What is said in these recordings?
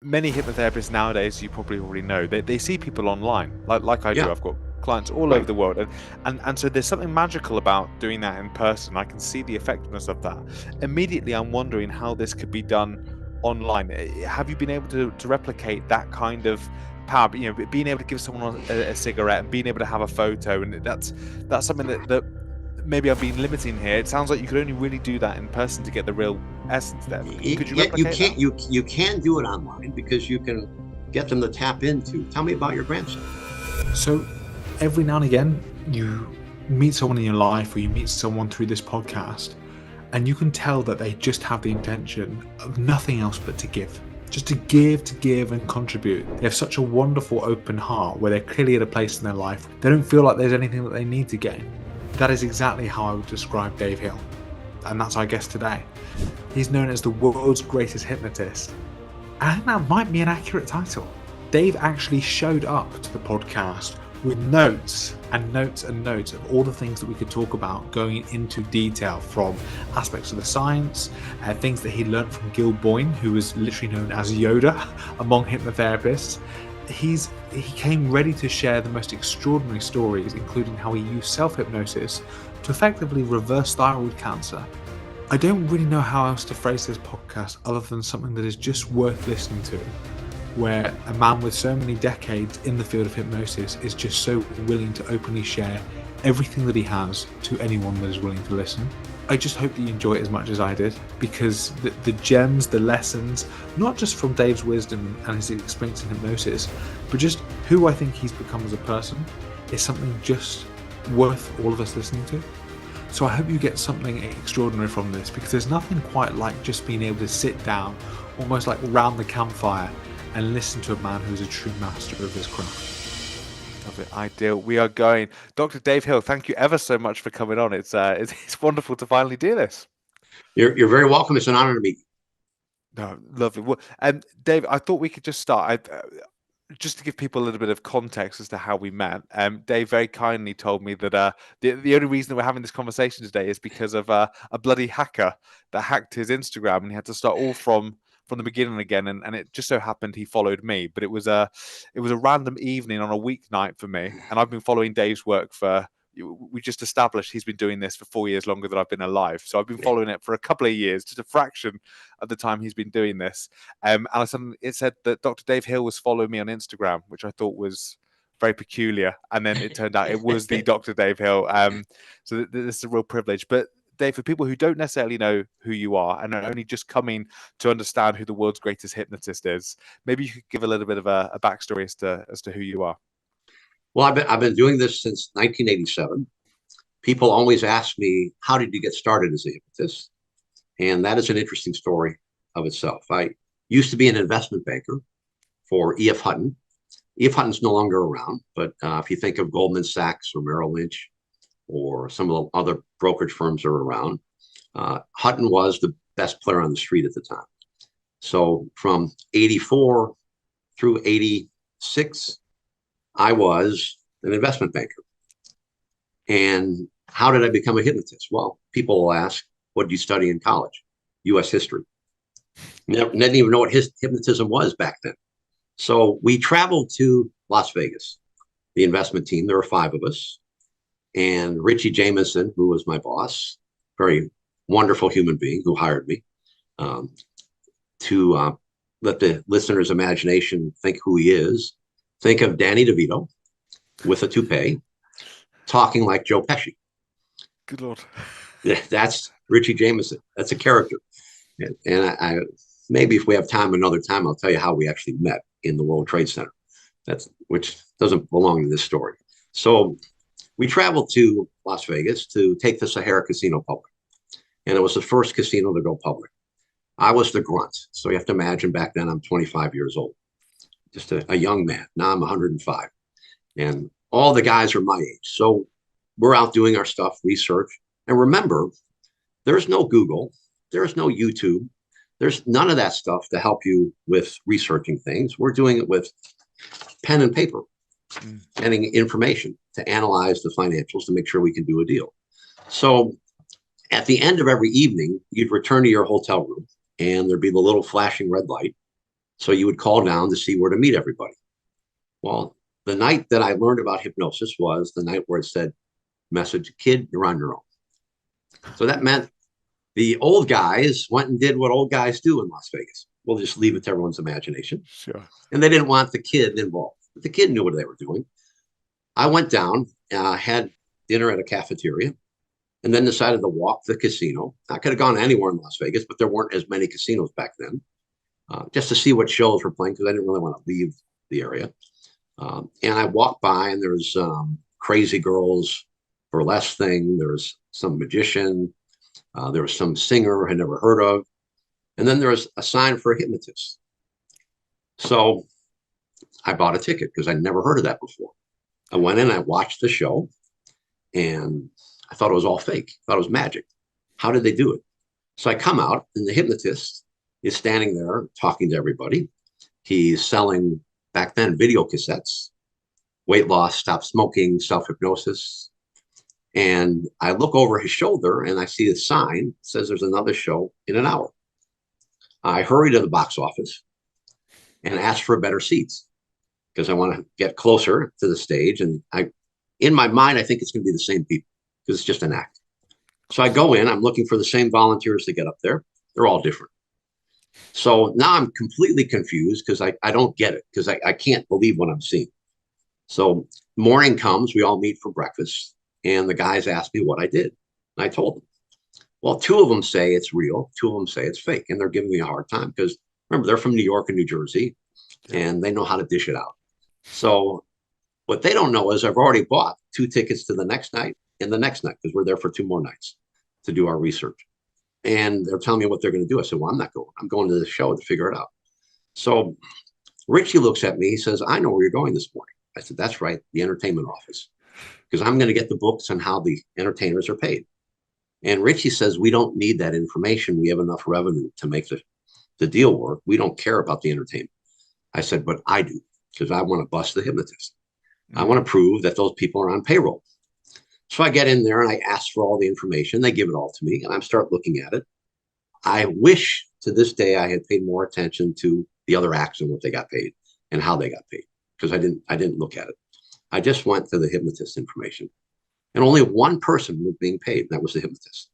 many hypnotherapists nowadays, you probably already know, they see people online, like I do. Yeah, I've got clients all over right. the world, and so there's something magical about doing that in person. I can see the effectiveness of that. Immediately, I'm wondering how this could be done online. Have you been able to replicate that kind of power? You know, being able to give someone a cigarette and being able to have a photo, and that's something that maybe I'm being limiting here. It sounds like you could only really do that in person to get the real essence there. But could you Yeah, you replicate that? can't you can do it online because you can get them to tap into. Tell me about your grandson. So every now and again, you meet someone in your life or you meet someone through this podcast, and you can tell that they just have the intention of nothing else but to give. Just to give, and contribute. They have such a wonderful open heart where they're clearly at a place in their life. They don't feel like there's anything that they need to gain. That is exactly how I would describe Dave Hill. And that's our guest today. He's known as the world's greatest hypnotist. I think that might be an accurate title. Dave actually showed up to the podcast with notes and notes and notes of all the things that we could talk about, going into detail from aspects of the science, things that he learned from Gil Boyne, who was literally known as Yoda among hypnotherapists. He came ready to share the most extraordinary stories, including how he used self-hypnosis to effectively reverse thyroid cancer. I don't really know how else to phrase this podcast other than something that is just worth listening to, where a man with so many decades in the field of hypnosis is just so willing to openly share everything that he has to anyone that is willing to listen. I just hope that you enjoy it as much as I did, because the gems, the lessons, not just from Dave's wisdom and his experience in hypnosis, but just who I think he's become as a person, is something just worth all of us listening to. So I hope you get something extraordinary from this, because there's nothing quite like just being able to sit down, almost like round the campfire, and listen to a man who is a true master of his craft. Love it. Ideal. We are going. Dr. Dave Hill, thank you ever so much for coming on. It's wonderful to finally do this. You're very welcome. It's an honor to meet you. No, lovely. Well, and Dave, I thought we could just start. Just to give people a little bit of context as to how we met, Dave very kindly told me that the only reason that we're having this conversation today is because of a bloody hacker that hacked his Instagram, and he had to start all from the beginning again. And it just so happened he followed me, but it was a random evening on a weeknight for me, and I've been following Dave's work for. We just established he's been doing this for 4 years longer than I've been alive. So I've been Yeah. following it for a couple of years, just a fraction of the time he's been doing this. And it said that Dr. Dave Hill was following me on Instagram, which I thought was very peculiar. And then it turned out it was the Dr. Dave Hill. So this is a real privilege. But Dave, for people who don't necessarily know who you are and are only just coming to understand who the world's greatest hypnotist is, maybe you could give a little bit of a backstory as to who you are. Well, I've been doing this since 1987. People always ask me, "How did you get started as a hypnotist?" And that is an interesting story of itself. I used to be an investment banker for E.F. Hutton. E.F. Hutton's no longer around, but if you think of Goldman Sachs or Merrill Lynch or some of the other brokerage firms that are around, Hutton was the best player on the street at the time. So from 84 through 86, I was an investment banker. And how did I become a hypnotist? Well, people will ask, what did you study in college? U.S. history. Didn't even know what hypnotism was back then. So we traveled to Las Vegas, the investment team. There were 5 of us. And Richie Jameson, who was my boss, very wonderful human being who hired me to let the listener's imagination think who he is. Think of Danny DeVito with a toupee, talking like Joe Pesci. Good Lord. That's Richie Jameson. That's a character. And I maybe if we have time another time, I'll tell you how we actually met in the World Trade Center. Which doesn't belong to this story. So we traveled to Las Vegas to take the Sahara Casino public. And it was the first casino to go public. I was the grunt. So you have to imagine back then I'm 25 years old, just a young man. Now I'm 105. And all the guys are my age. So we're out doing our stuff, research. And remember, there's no Google, there's no YouTube, there's none of that stuff to help you with researching things. We're doing it with pen and paper, getting information to analyze the financials to make sure we can do a deal. So at the end of every evening, you'd return to your hotel room and there'd be the little flashing red light. So you would call down to see where to meet everybody. Well, the night that I learned about hypnosis was the night where it said, message, kid, you're on your own. So that meant the old guys went and did what old guys do in Las Vegas. We'll just leave it to everyone's imagination. Sure. And they didn't want the kid involved. But the kid knew what they were doing. I went down, had dinner at a cafeteria, and then decided to walk the casino. I could have gone anywhere in Las Vegas, but there weren't as many casinos back then, just to see what shows were playing, because I didn't really want to leave the area. And I walked by, and there was crazy girls burlesque thing. There was some magician. There was some singer I had never heard of. And then there was a sign for a hypnotist. So I bought a ticket because I'd never heard of that before. I went in, I watched the show, and I thought it was all fake. I thought it was magic. How did they do it? So I come out, and the hypnotist is standing there talking to everybody. He's selling, back then, video cassettes, weight loss, stop smoking, self-hypnosis. And I look over his shoulder, and I see a sign that says there's another show in an hour. I hurry to the box office and ask for better seats because I want to get closer to the stage. And in my mind, I think it's going to be the same people because it's just an act. So I go in, I'm looking for the same volunteers to get up there. They're all different. So now I'm completely confused because I don't get it, because I can't believe what I'm seeing. So morning comes, we all meet for breakfast, and the guys asked me what I did. And I told them. Well, two of them say it's real, two of them say it's fake, and they're giving me a hard time because, remember, they're from New York and New Jersey, and they know how to dish it out. So what they don't know is I've already bought 2 tickets to the next night and the next night, because we're there for 2 more nights to do our research. And they're telling me what they're going to do. I said, well, I'm not going. I'm going to the show to figure it out. So Richie looks at me. He says, I know where you're going this morning. I said, that's right, the entertainment office, because I'm going to get the books on how the entertainers are paid. And Richie says, we don't need that information. We have enough revenue to make the deal work. We don't care about the entertainment. I said, but I do, because I want to bust the hypnotist. I want to prove that those people are on payroll. So I get in there and I ask for all the information. They give it all to me, and I start looking at it. I wish to this day I had paid more attention to the other acts and what they got paid and how they got paid, because I didn't look at it. I just went to the hypnotist information. And only one person was being paid, and that was the hypnotist.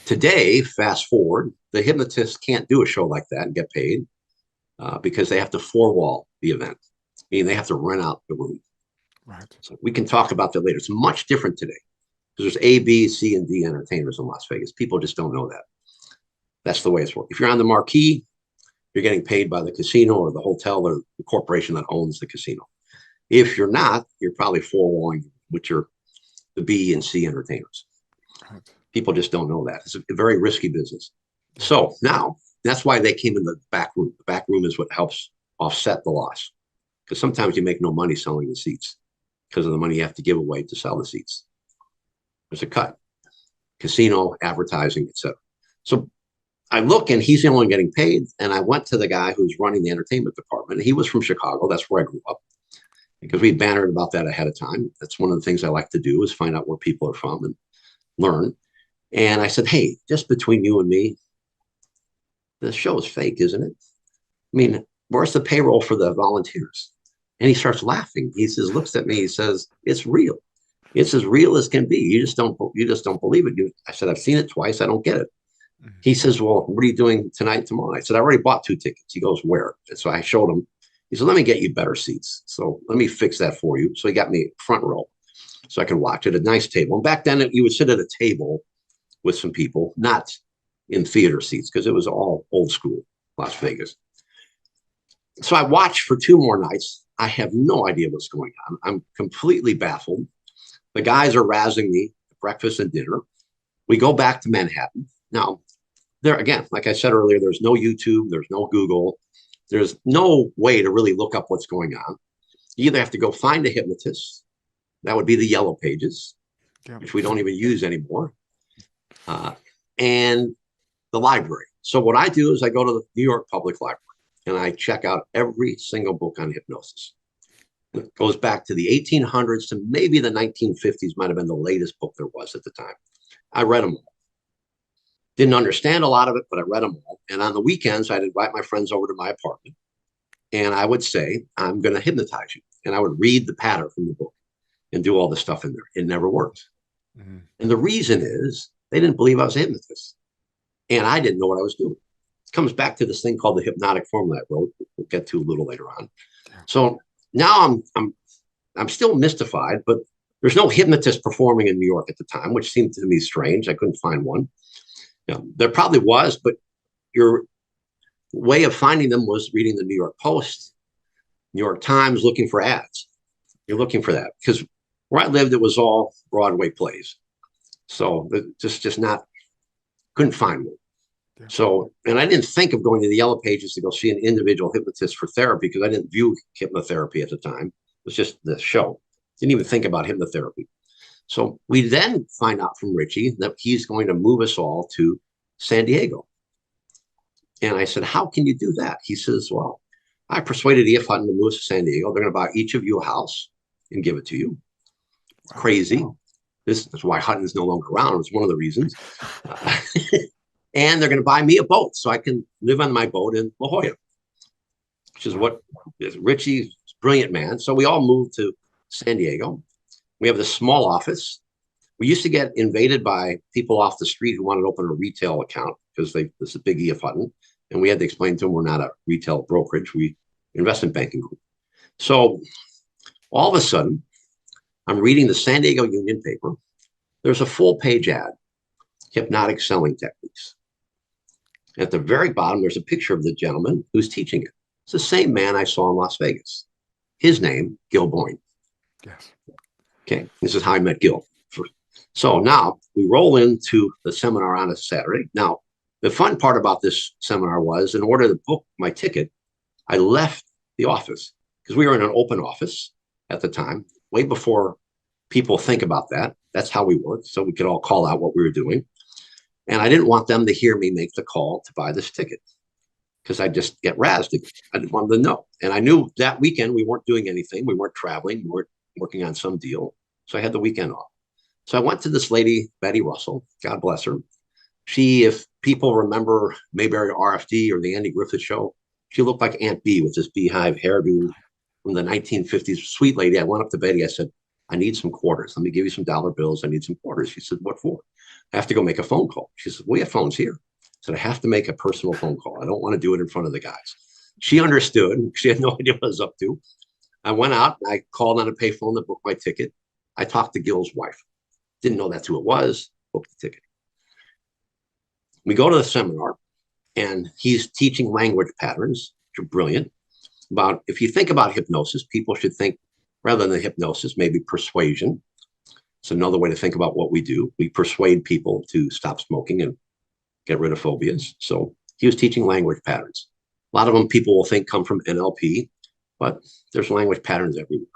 Today, fast forward, the hypnotist can't do a show like that and get paid because they have to 4-wall the event, meaning they have to rent out the room. Right. So we can talk about that later. It's much different today because there's A, B, C, and D entertainers in Las Vegas. People just don't know that. That's the way it's working. If you're on the marquee, you're getting paid by the casino or the hotel or the corporation that owns the casino. If you're not, you're probably 4-walling with the B and C entertainers. Right. People just don't know that. It's a very risky business. So now that's why they came in the back room. The back room is what helps offset the loss, because sometimes you make no money selling the seats because of the money you have to give away to sell the seats. There's a cut. Casino, advertising, etc. So I look, and he's the only one getting paid. And I went to the guy who's running the entertainment department. He was from Chicago. That's where I grew up, because we bantered about that ahead of time. That's one of the things I like to do, is find out where people are from and learn. And I said, hey, just between you and me, the show is fake, isn't it? I mean, where's the payroll for the volunteers? And he starts laughing. He says, looks at me, he says, it's real. It's as real as can be. You just don't believe it. I said, I've seen it twice. I don't get it. He says, well, what are you doing tonight, tomorrow? I said, I already bought 2 tickets. He goes, where? And so I showed him. He said, let me get you better seats. So let me fix that for you. So he got me front row so I could watch it, a nice table. And back then you would sit at a table with some people, not in theater seats, because it was all old school Las Vegas. So I watched for 2 more nights. I have no idea what's going on. I'm completely baffled. The guys are razzing me at breakfast and dinner. We go back to Manhattan. Now, there again, like I said earlier, there's no YouTube, there's no Google. There's no way to really look up what's going on. You either have to go find a hypnotist. That would be the yellow pages, which we don't even use anymore. And the library. So what I do is I go to the New York Public Library and I check out every single book on hypnosis. It goes back to the 1800s to maybe the 1950s, might have been the latest book there was at the time. I read them all. Didn't understand a lot of it, but I read them all. And on the weekends, I'd invite my friends over to my apartment, and I would say, I'm going to hypnotize you. And I would read the pattern from the book and do all the stuff in there. It never worked. Mm-hmm. And the reason is they didn't believe I was a hypnotist. And I didn't know what I was doing. It comes back to this thing called the hypnotic formula I wrote. We'll get to a little later on. So now I'm still mystified, but there's no hypnotist performing in New York at the time, which seemed to me strange. I couldn't find one. There probably was, but your way of finding them was reading the New York Post, New York Times, looking for ads. You're looking for that because where I lived, it was all Broadway plays. So just not, couldn't find one. Yeah. So, and I didn't think of going to the Yellow Pages to go see an individual hypnotist for therapy because I didn't view hypnotherapy at the time. It was just the show. Didn't even think about hypnotherapy. So we then find out from Richie that he's going to move us all to San Diego. And I said, how can you do that? He says, well, I persuaded E.F. Hutton to move us to San Diego. They're going to buy each of you a house and give it to you. Wow. Crazy. Wow. This is why Hutton is no longer around. It's one of the reasons. And they're going to buy me a boat so I can live on my boat in La Jolla, which is what Richie's brilliant man. So we all moved to San Diego. We have this small office. We used to get invaded by people off the street who wanted to open a retail account because this is a big E.F. Hutton. And we had to explain to them we're not a retail brokerage, we investment banking group. So all of a sudden, I'm reading the San Diego Union paper. There's a full-page ad, hypnotic selling techniques. At the very bottom, there's a picture of the gentleman who's teaching it. It's the same man I saw in Las Vegas. His name, Gil Boyne. Yes. Okay, this is how I met Gil. So now we roll into the seminar on a Saturday. Now, the fun part about this seminar was in order to book my ticket, I left the office because we were in an open office at the time, way before people think about that. That's how we worked. So we could all call out what we were doing. And I didn't want them to hear me make the call to buy this ticket because I'd just get razzed. I didn't want them to know. And I knew that weekend we weren't doing anything. We weren't traveling. We weren't working on some deal. So I had the weekend off. So I went to this lady, Betty Russell, God bless her. She, if people remember Mayberry RFD or the Andy Griffith Show, she looked like Aunt Bee with this beehive hairdo from the 1950s. Sweet lady. I went up to Betty. I said, I need some quarters. Let me give you some dollar bills. I need some quarters. She said, what for? I have to go make a phone call. She said, we have phones here. I said, I have to make a personal phone call. I don't want to do it in front of the guys. She understood. She had no idea what I was up to. I went out. I called on a payphone to book my ticket. I talked to Gil's wife. Didn't know that's who it was. Booked the ticket. We go to the seminar, and he's teaching language patterns, which are brilliant. About if you think about hypnosis, people should think rather than hypnosis, maybe persuasion. It's another way to think about what we do. We persuade people to stop smoking and get rid of phobias. So he was teaching language patterns. A lot of them people will think come from NLP, but there's language patterns everywhere.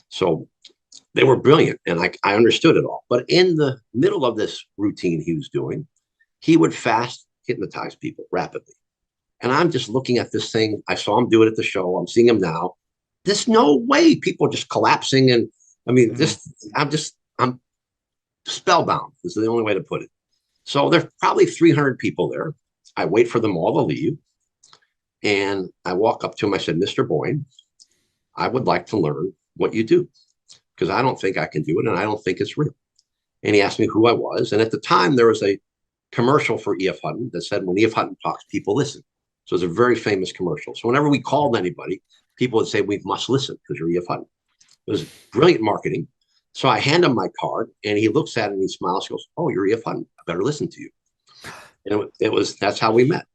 So they were brilliant, and I understood it all. But in the middle of this routine he was doing, he would fast hypnotize people rapidly. And I'm just looking at this thing. I saw him do it at the show. I'm seeing him now. There's no way people just collapsing. And I mean, I'm spellbound is the only way to put it. So there's probably 300 people there. I wait for them all to leave. And I walk up to him. I said, Mr. Boyne, I would like to learn what you do because I don't think I can do it. And I don't think it's real. And he asked me who I was. And at the time, there was a commercial for E.F. Hutton that said, when E.F. Hutton talks, people listen. So it's a very famous commercial. So whenever we called anybody, people would say, we must listen because you're E.F. Hutton. It was brilliant marketing. So I hand him my card, and he looks at it and he smiles. He goes, oh, you're E.F. Hutton. I better listen to you. And that's how we met.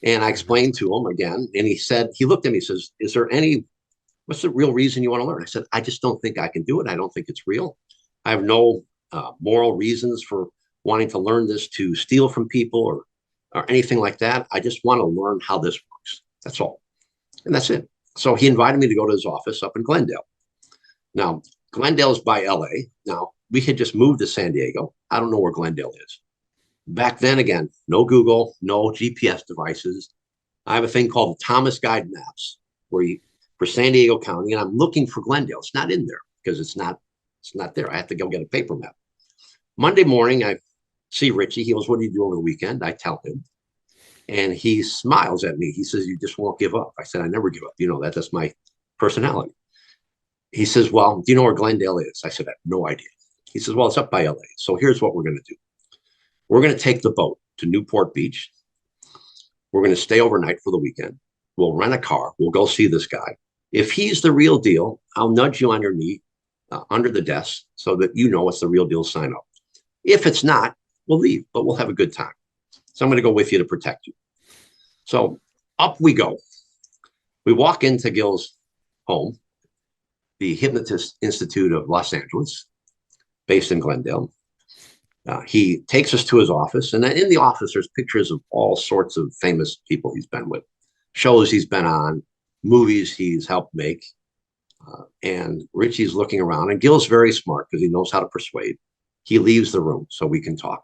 And I explained to him again, and he said, he looked at me, he says, what's the real reason you want to learn? I said, I just don't think I can do it. I don't think it's real. I have no moral reasons for wanting to learn this to steal from people or anything like that. I just want to learn how this works. That's all. And that's it. So he invited me to go to his office up in Glendale. Now, Glendale is by LA. Now, we had just moved to San Diego. I don't know where Glendale is. Back then, again, no Google, no GPS devices. I have a thing called the Thomas Guide Maps for San Diego County, and I'm looking for Glendale. It's not in there because it's not there. I have to go get a paper map. Monday morning, I see Richie. He goes, what do you do over the weekend? I tell him. And he smiles at me. He says, you just won't give up. I said, I never give up. You know that. That's my personality. He says, well, do you know where Glendale is? I said, I have no idea. He says, well, it's up by LA. So here's what we're going to do. We're going to take the boat to Newport Beach. We're going to stay overnight for the weekend. We'll rent a car. We'll go see this guy. If he's the real deal, I'll nudge you on your knee under the desk so that you know it's the real deal, sign up. If it's not, we'll leave, but we'll have a good time. So I'm going to go with you to protect you. So up we go. We walk into Gil's home, the Hypnotist Institute of Los Angeles, based in Glendale. He takes us to his office, and then in the office, there's pictures of all sorts of famous people he's been with, shows he's been on, movies he's helped make. And Richie's looking around, and Gil's very smart because he knows how to persuade. He leaves the room so we can talk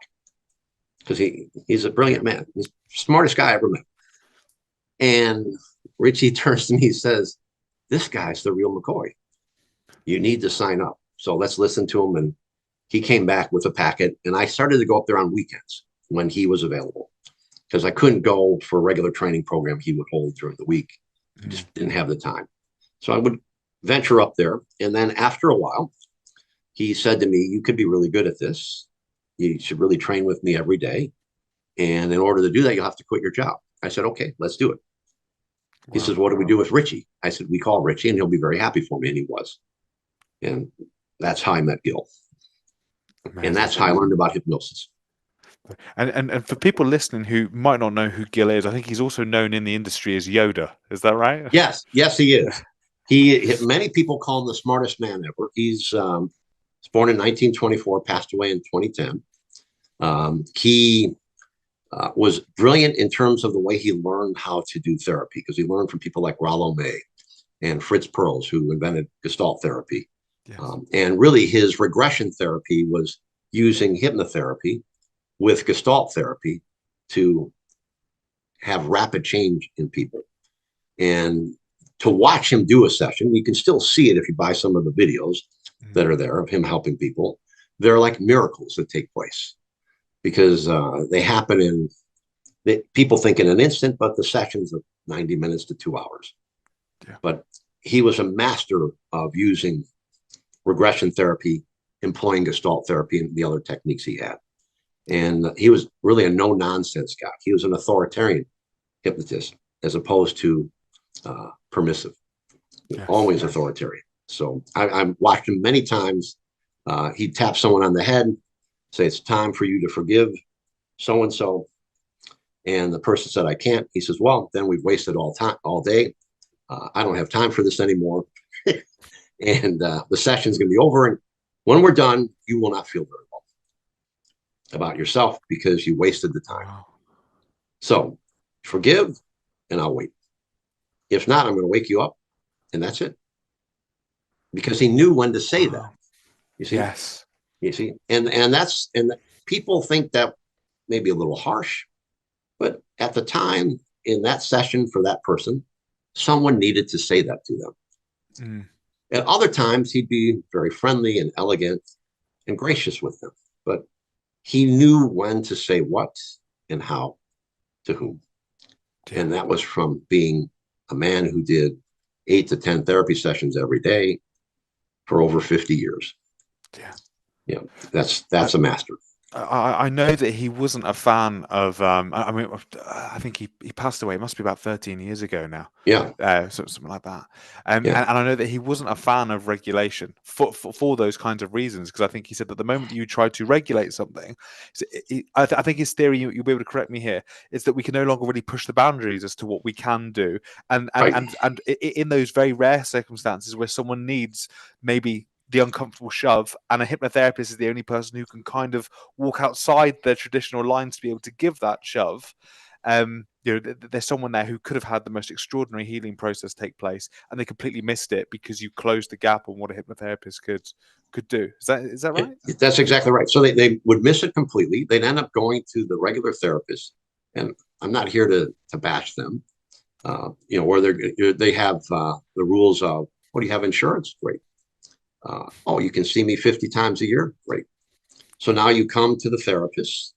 because he's a brilliant man. He's the smartest guy I ever met. And Richie turns to me and says, this guy's the real McCoy. You need to sign up. So let's listen to him. And he came back with a packet, and I started to go up there on weekends when he was available because I couldn't go for a regular training program he would hold during the week. I just didn't have the time. So I would venture up there. And then after a while, he said to me, you could be really good at this. You should really train with me every day. And in order to do that, you'll have to quit your job. I said, okay, let's do it. He says, what do we do with Richie? I said, we call Richie and he'll be very happy for me. And he was. And that's how I met Gil. Amazing. And that's how I learned about hypnosis. And for people listening who might not know who Gil is, I think he's also known in the industry as Yoda. Is that right? Yes, he is. Many people call him the smartest man ever. He's born in 1924, passed away in 2010. He was brilliant in terms of the way he learned how to do therapy because he learned from people like Rollo May and Fritz Perls, who invented Gestalt therapy. Yes. And really his regression therapy was using hypnotherapy with Gestalt therapy to have rapid change in people. And to watch him do a session, you can still see it if you buy some of the videos that are there of him helping people. They're like miracles that take place because they happen people think in an instant, but the sessions are 90 minutes to 2 hours. Yeah. But he was a master of using regression therapy, employing Gestalt therapy and the other techniques he had. And he was really a no-nonsense guy. He was an authoritarian hypnotist as opposed to permissive, yes, always authoritarian. So I watched him many times. He'd tap someone on the head, say, it's time for you to forgive so-and-so. And the person said, I can't. He says, well, then we've wasted all day. I don't have time for this anymore. And the session's going to be over. And when we're done, you will not feel very well about yourself because you wasted the time. Wow. So forgive and I'll wait. If not, I'm going to wake you up and that's it. Because he knew when to say that. You see? Yes. You see? And people think that may be a little harsh, but at the time in that session for that person, someone needed to say that to them. Mm. At other times, he'd be very friendly and elegant and gracious with them. But he knew when to say what and how to whom. Yeah. And that was from being a man who did 8 to 10 therapy sessions every day for over 50 years. Yeah. Yeah, that's a master. I know that he wasn't a fan of. I think he passed away. It must be about 13 years ago now. Yeah, something like that. And I know that he wasn't a fan of regulation for those kinds of reasons. Because I think he said that the moment you try to regulate something, I think his theory, you'll be able to correct me here, is that we can no longer really push the boundaries as to what we can do. And in those very rare circumstances where someone needs maybe the uncomfortable shove, and a hypnotherapist is the only person who can kind of walk outside their traditional lines to be able to give that shove. There's someone there who could have had the most extraordinary healing process take place, and they completely missed it because you closed the gap on what a hypnotherapist could do. Is that right? That's exactly right. So they would miss it completely. They'd end up going to the regular therapist, and I'm not here to bash them. Or they have the rules of, what do you have insurance? Great. You can see me 50 times a year. Great. So now you come to the therapist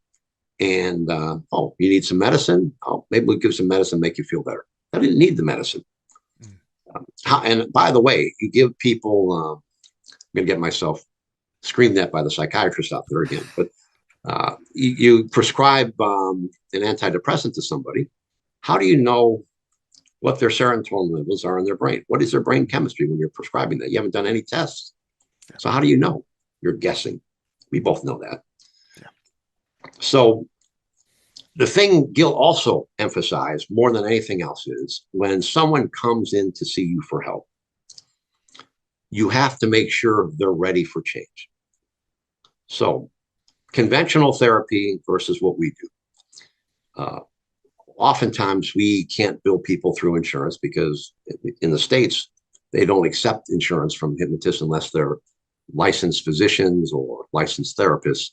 And oh, you need some medicine? Oh, maybe we'll give some medicine, make you feel better. I didn't need the medicine. And by the way, you give people, I'm going to get myself screamed at by the psychiatrist out there again, but you prescribe an antidepressant to somebody. How do you know what their serotonin levels are in their brain? What is their brain chemistry when you're prescribing that? You haven't done any tests. So how do you know? You're guessing. We both know that. Yeah. So the thing Gil also emphasized more than anything else is when someone comes in to see you for help, you have to make sure they're ready for change. So conventional therapy versus what we do. Oftentimes we can't bill people through insurance because in the States, they don't accept insurance from hypnotists unless they're licensed physicians or licensed therapists,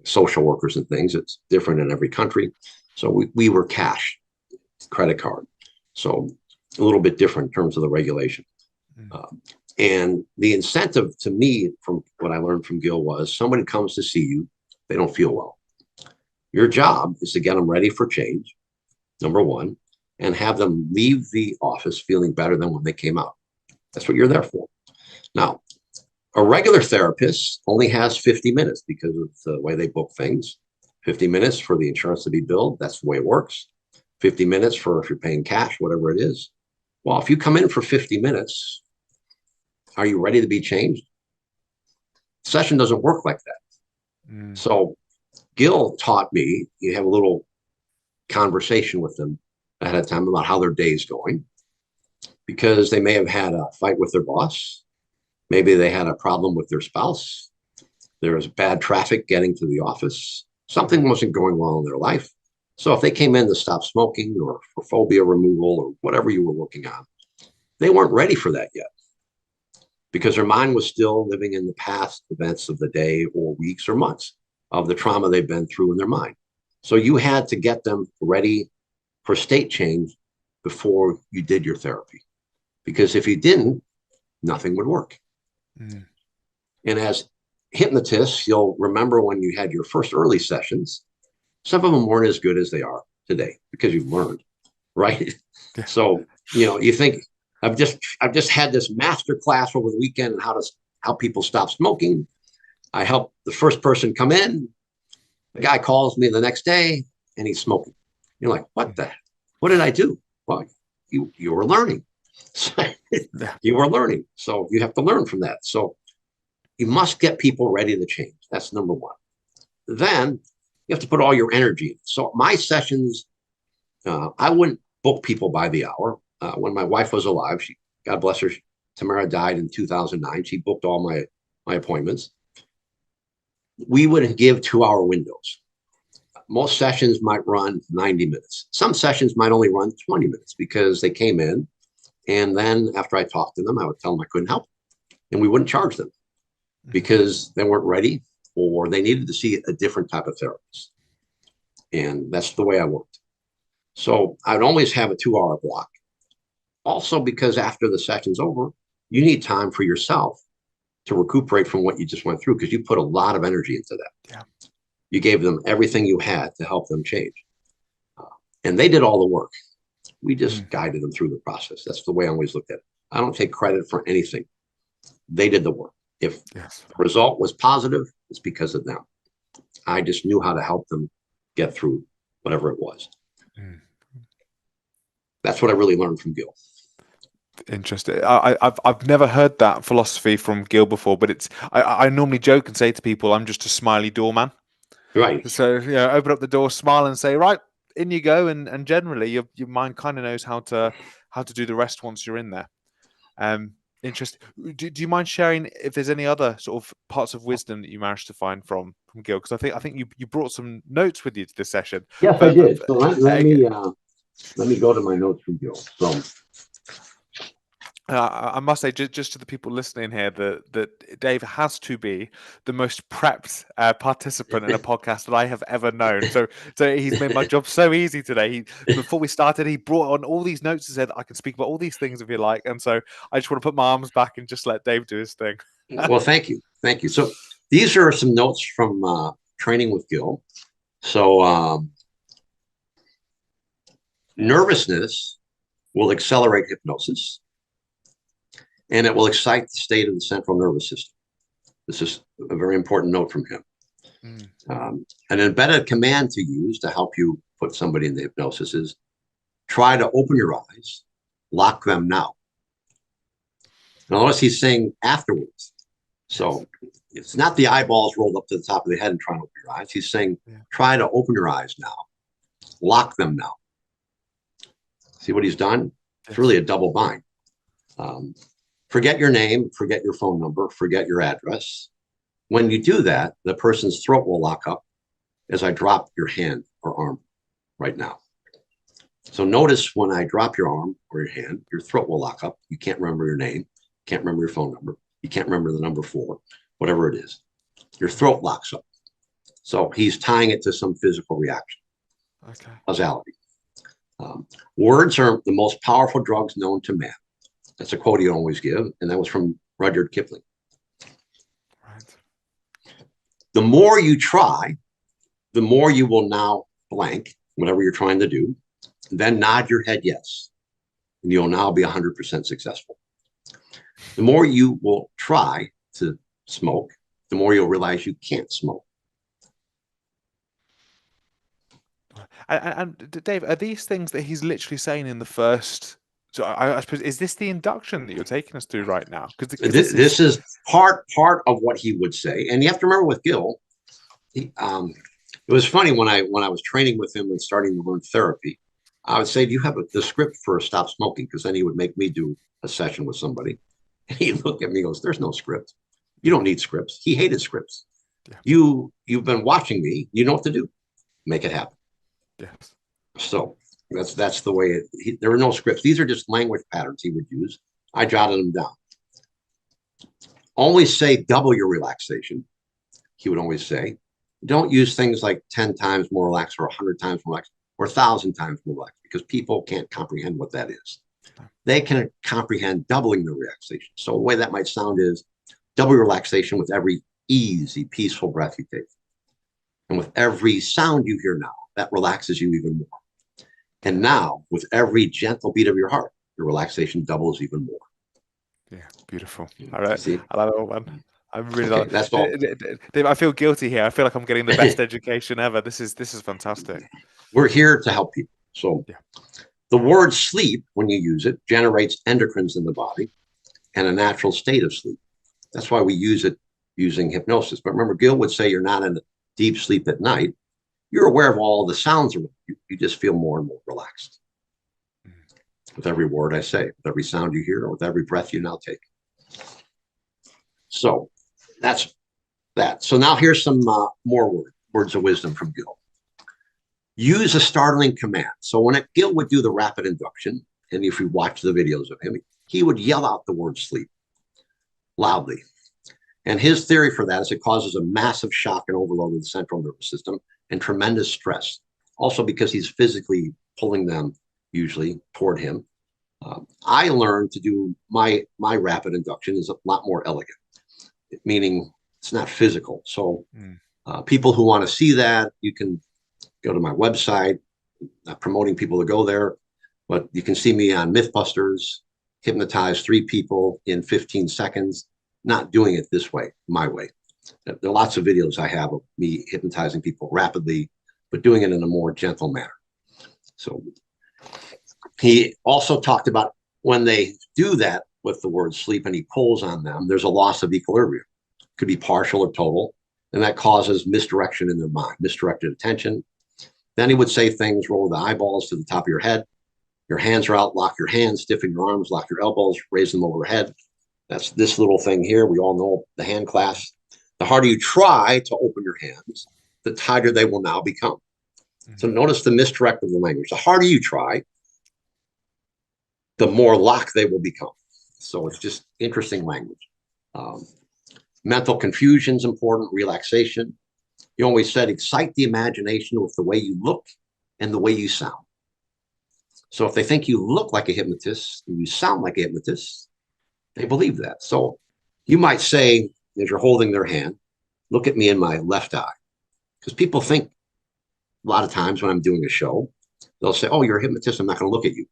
social workers and things. It's different in every country. So we were cash, credit card. So a little bit different in terms of the regulation. And the incentive to me from what I learned from Gil was somebody comes to see you, they don't feel well. Your job is to get them ready for change, number one, and have them leave the office feeling better than when they came out. That's what you're there for. Now, a regular therapist only has 50 minutes because of the way they book things. 50 minutes for the insurance to be billed. That's the way it works. 50 minutes for if you're paying cash, whatever it is. Well, if you come in for 50 minutes, are you ready to be changed? Session doesn't work like that. So Gil taught me, you have a little conversation with them ahead of time about how their day's going, because they may have had a fight with their boss. Maybe they had a problem with their spouse. There was bad traffic getting to the office. Something wasn't going well in their life. So if they came in to stop smoking or for phobia removal or whatever you were working on, they weren't ready for that yet because their mind was still living in the past events of the day or weeks or months of the trauma they've been through in their mind. So you had to get them ready for state change before you did your therapy. Because if you didn't, nothing would work. And as hypnotists, you'll remember when you had your first early sessions, some of them weren't as good as they are today because you've learned, right? Yeah. So, you think I've just had this master class over the weekend on how to help people stop smoking. I help the first person come in. The guy calls me the next day and he's smoking. You're like, what did I do? Well, you were learning. You were learning. So you have to learn from that. So you must get people ready to change. That's number one. Then you have to put all your energy in. So my sessions, I wouldn't book people by the hour. When my wife was alive, God bless her, Tamara died in 2009. She booked all my appointments. We would give 2-hour windows. Most sessions might run 90 minutes. Some sessions might only run 20 minutes because they came in. And then after I talked to them, I would tell them I couldn't help them. And we wouldn't charge them because they weren't ready or they needed to see a different type of therapist. And that's the way I worked. So I'd always have a 2-hour block. Also, because after the session's over, you need time for yourself to recuperate from what you just went through because you put a lot of energy into that. Yeah. You gave them everything you had to help them change. And they did all the work. We just guided them through the process. That's the way I always looked at it. I don't take credit for anything. They did the work. If the result was positive, it's because of them. I just knew how to help them get through whatever it was. That's what I really learned from Gil. Interesting. I've never heard that philosophy from Gil before, but I normally joke and say to people, I'm just a smiley doorman. Right. So open up the door, smile, and say, right, in you go. And generally, your mind kind of knows how to do the rest once you're in there. Interesting. Do you mind sharing if there's any other sort of parts of wisdom that you managed to find from Gil? Because I think you brought some notes with you to this session. Yes, I did. So let me go to my notes from Gil. So. I must say, just to the people listening here, that Dave has to be the most prepped participant in a podcast that I have ever known. So he's made my job so easy today. Before we started, he brought on all these notes and said, I can speak about all these things if you like. And so I just want to put my arms back and just let Dave do his thing. Well, thank you. So these are some notes from training with Gil. So nervousness will accelerate hypnosis, and it will excite the state of the central nervous system. This is a very important note from him. An embedded command to use to help you put somebody into hypnosis is try to open your eyes, lock them now. Now, notice he's saying afterwards. So it's not the eyeballs rolled up to the top of the head and trying to open your eyes. He's saying, try to open your eyes now, lock them now. See what he's done? It's really a double bind. Forget your name, forget your phone number, forget your address. When you do that, the person's throat will lock up as I drop your hand or arm right now. So notice when I drop your arm or your hand, your throat will lock up. You can't remember your name, can't remember your phone number, you can't remember the number 4, whatever it is. Your throat locks up. So he's tying it to some physical reaction. Okay. Causality. Words are the most powerful drugs known to man. That's a quote he always give, and that was from Rudyard Kipling. Right. The more you try, the more you will now blank, whatever you're trying to do, then nod your head yes, and you'll now be 100% successful. The more you will try to smoke, the more you'll realize you can't smoke. And Dave, are these things that he's literally saying in the first? So I suppose, is this the induction that you're taking us through right now? Because this is part of what he would say, and you have to remember with Gil, it was funny when I was training with him and starting to learn therapy. I would say, "Do you have the script for Stop Smoking?" Because then he would make me do a session with somebody, and he'd look at me and goes, "There's no script. You don't need scripts." He hated scripts. Yeah. You've been watching me. You know what to do. Make it happen. Yes. So that's the way there were no scripts. These are just language patterns he would use. I jotted them down. Always say double your relaxation. He would always say, don't use things like 10 times more relaxed or 100 times more relaxed or 1,000 times more relaxed, because people can't comprehend what that is. They can comprehend doubling the relaxation. So the way that might sound is double your relaxation with every easy, peaceful breath you take. And with every sound you hear now, that relaxes you even more. And now, with every gentle beat of your heart, your relaxation doubles even more. Yeah, beautiful. All right. I love it all, man. I really love it. That's all. Dave, I feel guilty here. I feel like I'm getting the best education ever. This is fantastic. We're here to help people. So the word sleep, when you use it, generates endocrines in the body and a natural state of sleep. That's why we use it using hypnosis. But remember, Gil would say you're not in deep sleep at night. You're aware of all the sounds around you. You just feel more and more relaxed with every word I say, with every sound you hear, or with every breath you now take. So that's that. So now here's some more words of wisdom from Gil. Use a startling command. So when Gil would do the rapid induction, and if you watch the videos of him, he would yell out the word sleep loudly. And his theory for that is it causes a massive shock and overload of the central nervous system and tremendous stress. Also because he's physically pulling them usually toward him. I learned to do my rapid induction is a lot more elegant, meaning it's not physical. So people who want to see that, you can go to my website. Not promoting people to go there, but you can see me on Mythbusters, hypnotize 3 people in 15 seconds, not doing it this way, my way. There are lots of videos I have of me hypnotizing people rapidly, but doing it in a more gentle manner. So he also talked about when they do that with the word sleep and he pulls on them, there's a loss of equilibrium. It could be partial or total, and that causes misdirection in their mind, misdirected attention. Then he would say things, roll the eyeballs to the top of your head. Your hands are out, lock your hands, stiffen your arms, lock your elbows, raise them overhead. That's this little thing here. We all know the hand clasp. The harder you try to open your hands, the tighter they will now become. So notice the misdirect of the language. The harder you try, the more locked they will become. So it's just interesting language. Mental confusion is important, relaxation. He always said, excite the imagination with the way you look and the way you sound. So if they think you look like a hypnotist and you sound like a hypnotist, they believe that. So you might say, as you're holding their hand, look at me in my left eye. Because people think lot of times when I'm doing a show, they'll say, "Oh, you're a hypnotist. I'm not going to look at you."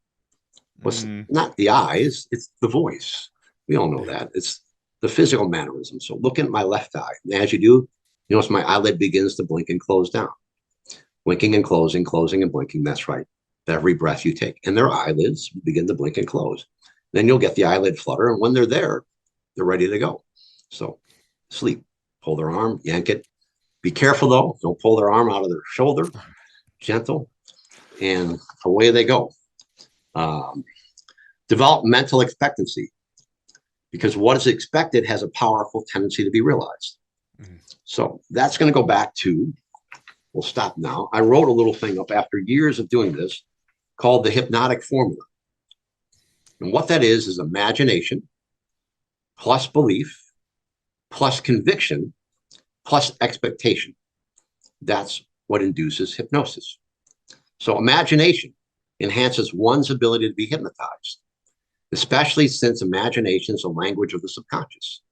Well, it's not the eyes, it's the voice. We all know that. It's the physical mannerism. So look at my left eye. And as you do, you notice my eyelid begins to blink and close down. Blinking and closing, closing and blinking. That's right. Every breath you take. And their eyelids begin to blink and close. Then you'll get the eyelid flutter. And when they're there, they're ready to go. So sleep. Pull their arm, yank it. Be careful, though. Don't pull their arm out of their shoulder. Gentle. And away they go. Develop mental expectancy, because what is expected has a powerful tendency to be realized. So that's going to go back to, we'll stop now. I wrote a little thing up after years of doing this called the hypnotic formula. And what that is imagination plus belief plus conviction plus expectation. That's what induces hypnosis. So imagination enhances one's ability to be hypnotized, especially since imagination is a language of the subconscious,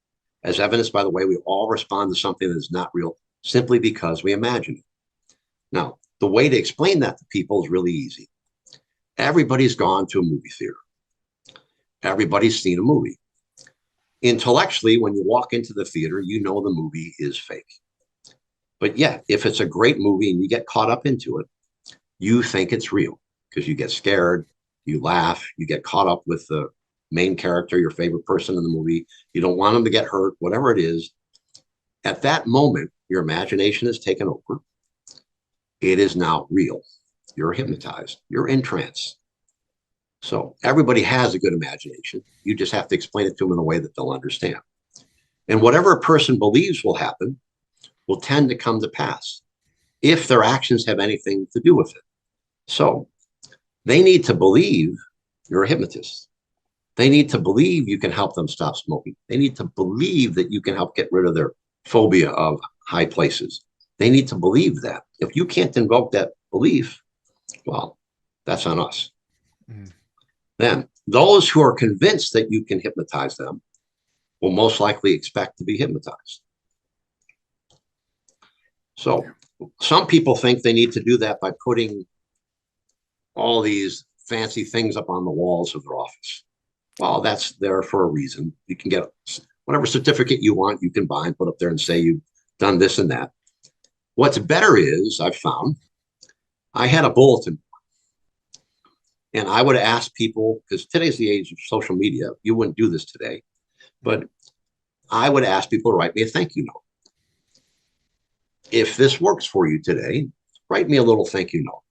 as evidenced by the way we all respond to something that is not real simply because we imagine it. Now, the way to explain that to people is really easy. Everybody's gone to a movie theater. Everybody's seen a movie. Intellectually, when you walk into the theater, you know the movie is fake. But yet, if it's a great movie and you get caught up into it, you think it's real because you get scared, you laugh, you get caught up with the main character, your favorite person in the movie. You don't want them to get hurt, whatever it is. At that moment, your imagination is taken over. It is now real. You're hypnotized. You're in trance. So everybody has a good imagination. You just have to explain it to them in a way that they'll understand. And whatever a person believes will happen will tend to come to pass if their actions have anything to do with it. So they need to believe you're a hypnotist. They need to believe you can help them stop smoking. They need to believe that you can help get rid of their phobia of high places. They need to believe that. If you can't invoke that belief, well, that's on us. Then those who are convinced that you can hypnotize them will most likely expect to be hypnotized. So some people think they need to do that by putting all these fancy things up on the walls of their office. Well, that's there for a reason. You can get whatever certificate you want, you can buy and put up there and say you've done this and that. What's better is, I've found, I had a bulletin. And I would ask people, because today's the age of social media, you wouldn't do this today, but I would ask people to write me a thank you note. If this works for you today, write me a little thank you note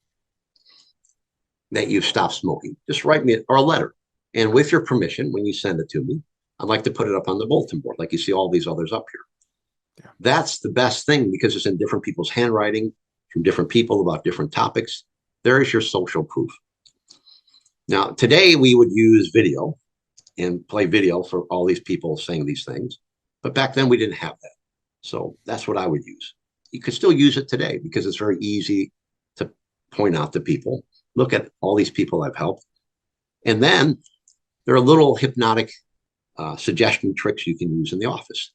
that you've stopped smoking. Just write me or a letter. And with your permission, when you send it to me, I'd like to put it up on the bulletin board, like you see all these others up here. Yeah. That's the best thing because it's in different people's handwriting from different people about different topics. There is your social proof. Now, today we would use video and play video for all these people saying these things. But back then we didn't have that. So that's what I would use. You could still use it today because it's very easy to point out to people. Look at all these people I've helped. And then there are little hypnotic suggestion tricks you can use in the office.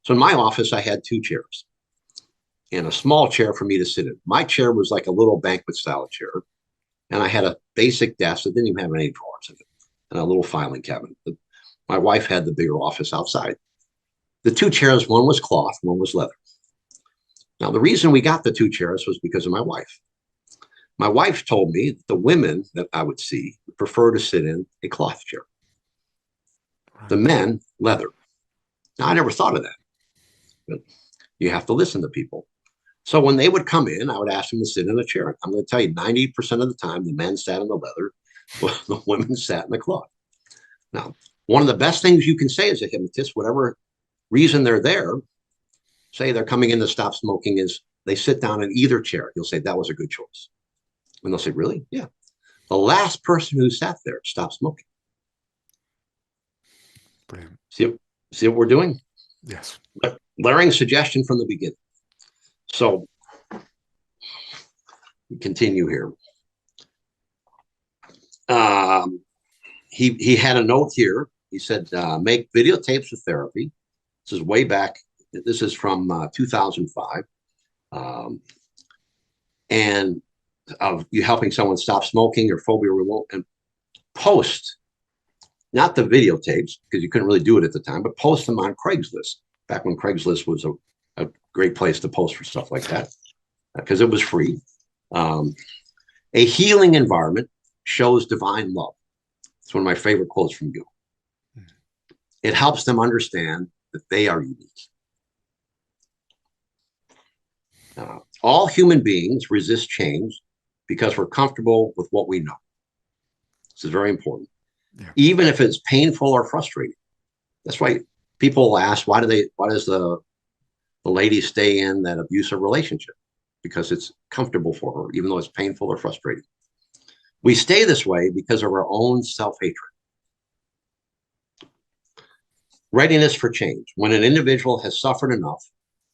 So in my office, I had 2 chairs and a small chair for me to sit in. My chair was like a little banquet style chair. And I had a basic desk that didn't even have any drawers in it and a little filing cabinet. My wife had the bigger office outside. The 2 chairs, one was cloth, one was leather. Now, the reason we got the 2 chairs was because of my wife. My wife told me that the women that I would see would prefer to sit in a cloth chair. The men, leather. Now, I never thought of that, but you have to listen to people. So when they would come in, I would ask them to sit in a chair. I'm going to tell you, 90% of the time, the men sat in the leather, the women sat in the cloth. Now, one of the best things you can say as a hypnotist, whatever reason they're there, say they're coming in to stop smoking, is they sit down in either chair. You'll say, that was a good choice. And they'll say, really? Yeah. The last person who sat there stopped smoking. Brilliant. See what we're doing? Yes. Layering suggestion from the beginning. So we continue here. He had a note here. He said, make videotapes of therapy. This is way back. This is from 2005. and of you helping someone stop smoking or phobia remote, and post, not the videotapes, because you couldn't really do it at the time, but post them on Craigslist, back when Craigslist was a great place to post for stuff like that, because it was free. A healing environment shows divine love. It's one of my favorite quotes from Gil. It helps them understand that they are unique. All human beings resist change because we're comfortable with what we know. This is very important. Yeah. Even if it's painful or frustrating. That's why people ask, why does the lady stay in that abusive relationship? Because it's comfortable for her, even though it's painful or frustrating. We stay this way because of our own self-hatred. Readiness for change. When an individual has suffered enough,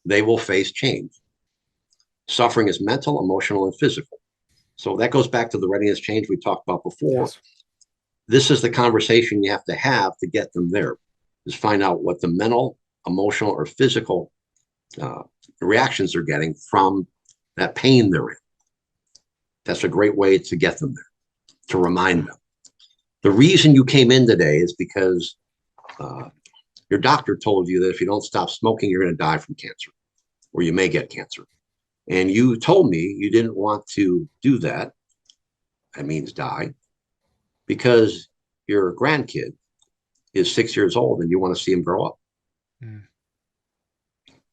they will face change. Suffering is mental, emotional, and physical. So that goes back to the readiness change we talked about before. Yes. This is the conversation you have to get them there, is find out what the mental, emotional, or physical reactions they're getting from that pain they're in. That's a great way to get them there, to remind them. The reason you came in today is because your doctor told you that if you don't stop smoking, you're going to die from cancer, or you may get cancer. And you told me you didn't want to do that. That means die, because your grandkid is 6 years old and you want to see him grow up. Mm.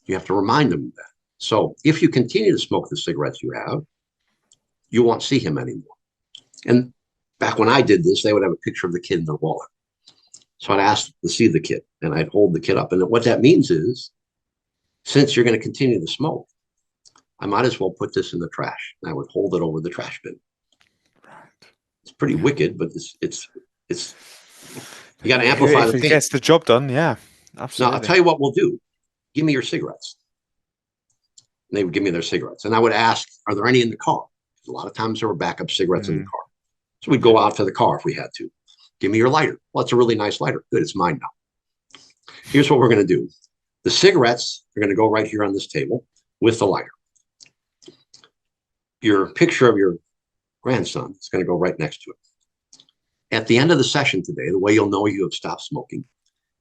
You have to remind them of that. So if you continue to smoke the cigarettes you have, you won't see him anymore. And back when I did this, they would have a picture of the kid in their wallet. So I'd ask to see the kid, and I'd hold the kid up. And what that means is, since you're going to continue to smoke, I might as well put this in the trash. And I would hold it over the trash bin. Right. It's pretty wicked, but it's you got to amplify the pain. If it gets the job done, yeah, absolutely. Now I'll tell you what we'll do. Give me your cigarettes. And they would give me their cigarettes, and I would ask, "Are there any in the car?" A lot of times there were backup cigarettes in the car, so we'd go out to the car if we had to. Give me your lighter. Well, it's a really nice lighter. Good, it's mine now. Here's what we're going to do. The cigarettes are going to go right here on this table with the lighter. Your picture of your grandson is going to go right next to it. At the end of the session today, the way you'll know you have stopped smoking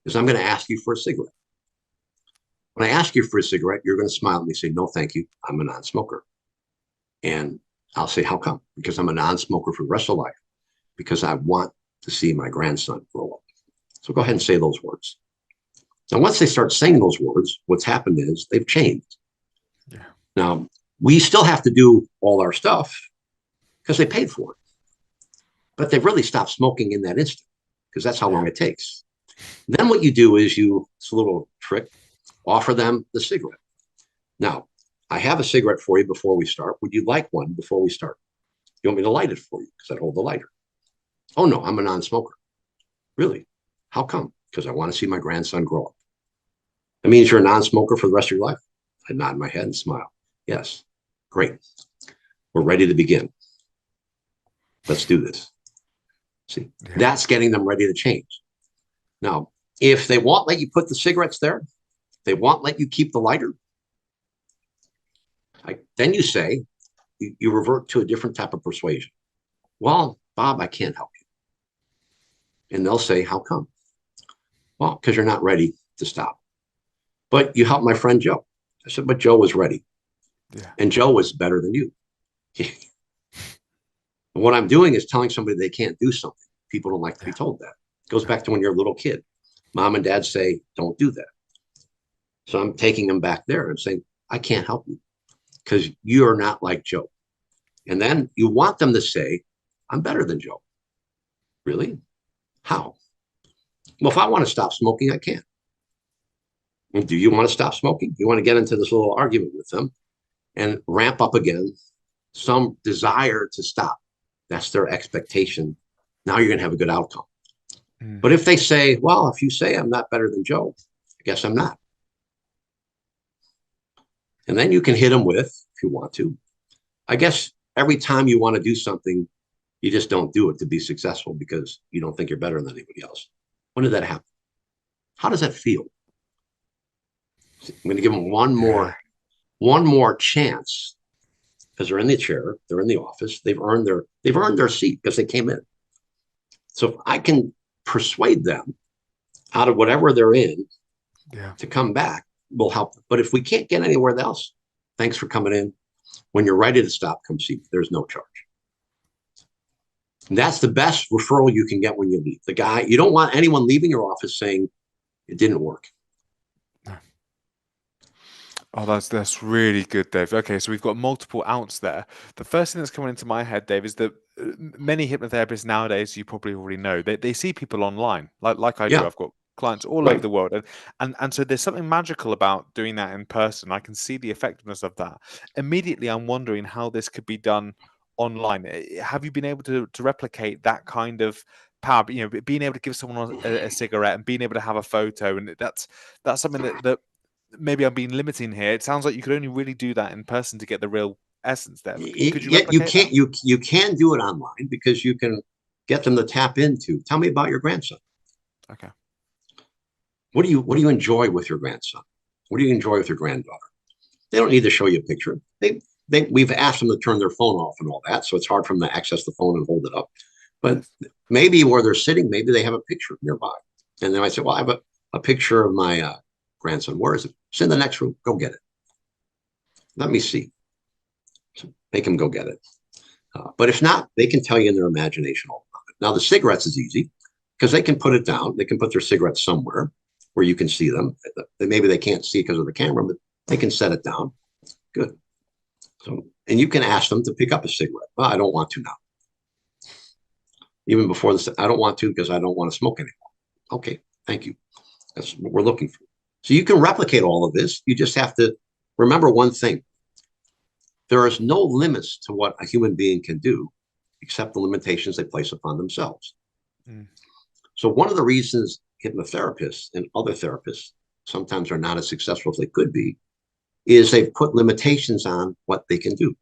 is I'm going to ask you for a cigarette. When I ask you for a cigarette, you're going to smile at me and say, "No, thank you. I'm a non-smoker." And I'll say, "How come?" "Because I'm a non-smoker for the rest of life, because I want to see my grandson grow up." So go ahead and say those words. Now, once they start saying those words, what's happened is they've changed. Yeah. Now, we still have to do all our stuff because they paid for it. But they've really stopped smoking in that instant, because that's how long it takes. Then what you do is it's a little trick, offer them the cigarette. Now, I have a cigarette for you before we start. Would you like one before we start? You want me to light it for you? Because I hold the lighter. "Oh, no, I'm a non-smoker." "Really? How come?" "Because I want to see my grandson grow up." "That means you're a non-smoker for the rest of your life?" I nod my head and smile. "Yes." "Great. We're ready to begin. Let's do this." See, that's getting them ready to change. Now, if they won't let you put the cigarettes there, they won't let you keep the lighter, then you say, you revert to a different type of persuasion. "Well, Bob, I can't help you." And they'll say, "How come?" "Well, because you're not ready to stop." "But you helped my friend Joe." I said, "But Joe was ready. Yeah. And Joe was better than you." And what I'm doing is telling somebody they can't do something. People don't like to be told that. It goes back to when you're a little kid. Mom and dad say, "Don't do that." So I'm taking them back there and saying, "I can't help you because you're not like Joe." And then you want them to say, "I'm better than Joe." "Really? How?" "Well, if I want to stop smoking, I can." "Well, do you want to stop smoking?" You want to get into this little argument with them and ramp up again some desire to stop. That's their expectation. Now you're going to have a good outcome. But if they say, "Well, if you say I'm not better than Joe, I guess I'm not." And then you can hit them with, if you want to, I guess every time you want to do something, you just don't do it to be successful because you don't think you're better than anybody else. When did that happen? How does that feel? I'm going to give them one more chance because they're in the chair, they're in the office, they've earned their seat because they came in. So if I can persuade them out of whatever they're in to come back, will help them. But if we can't get anywhere else, thanks for coming in. When you're ready to stop, come see me. There's no charge. And that's the best referral you can get when you leave. The guy, you don't want anyone leaving your office saying it didn't work. Oh, that's really good, Dave. Okay, so we've got multiple outs there. The first thing that's coming into my head, Dave, is that many hypnotherapists nowadays, you probably already know, they see people online, like I do. Yeah. I've got clients all over the world, and so there's something magical about doing that in person. I can see the effectiveness of that. Immediately, I'm wondering how this could be done online. Have you been able to replicate that kind of power? You know, being able to give someone a cigarette and being able to have a photo, and that's something that maybe I'm being limiting here. It sounds like you could only really do that in person to get the real essence there. Could you replicate you can't that? you can do it online because you can get them to tap into. Tell me about your grandson. Okay. What do you enjoy with your grandson? What do you enjoy with your granddaughter? They don't need to show you a picture. We've asked them to turn their phone off and all that, so it's hard for them to access the phone and hold it up. But maybe where they're sitting, maybe they have a picture nearby. And then I say, well, I have a picture of my grandson. Where is it? It's in the next room. Go get it. Let me see. So make them go get it. But if not, they can tell you in their imagination all about it. Now, the cigarettes is easy because they can put it down. They can put their cigarettes somewhere where you can see them. Maybe they can't see because of the camera, but they can set it down. Good. So, and you can ask them to pick up a cigarette. Well, I don't want to now. Even before this, I don't want to because I don't want to smoke anymore. Okay, thank you. That's what we're looking for. So you can replicate all of this. You just have to remember one thing. There is no limits to what a human being can do except the limitations they place upon themselves. So one of the reasons hypnotherapists and other therapists sometimes are not as successful as they could be is they've put limitations on what they can do.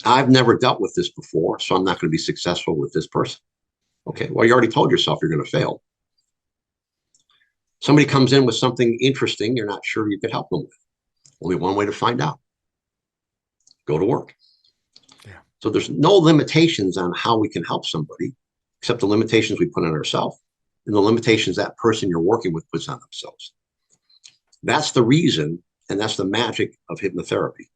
I've never dealt with this before, so I'm not going to be successful with this person. Okay, well, you already told yourself you're going to fail. Somebody comes in with something interesting you're not sure you could help them with. Only one way to find out. Go to work. Yeah. So there's no limitations on how we can help somebody except the limitations we put on ourselves and the limitations that person you're working with puts on themselves. That's the reason, and that's the magic of hypnotherapy.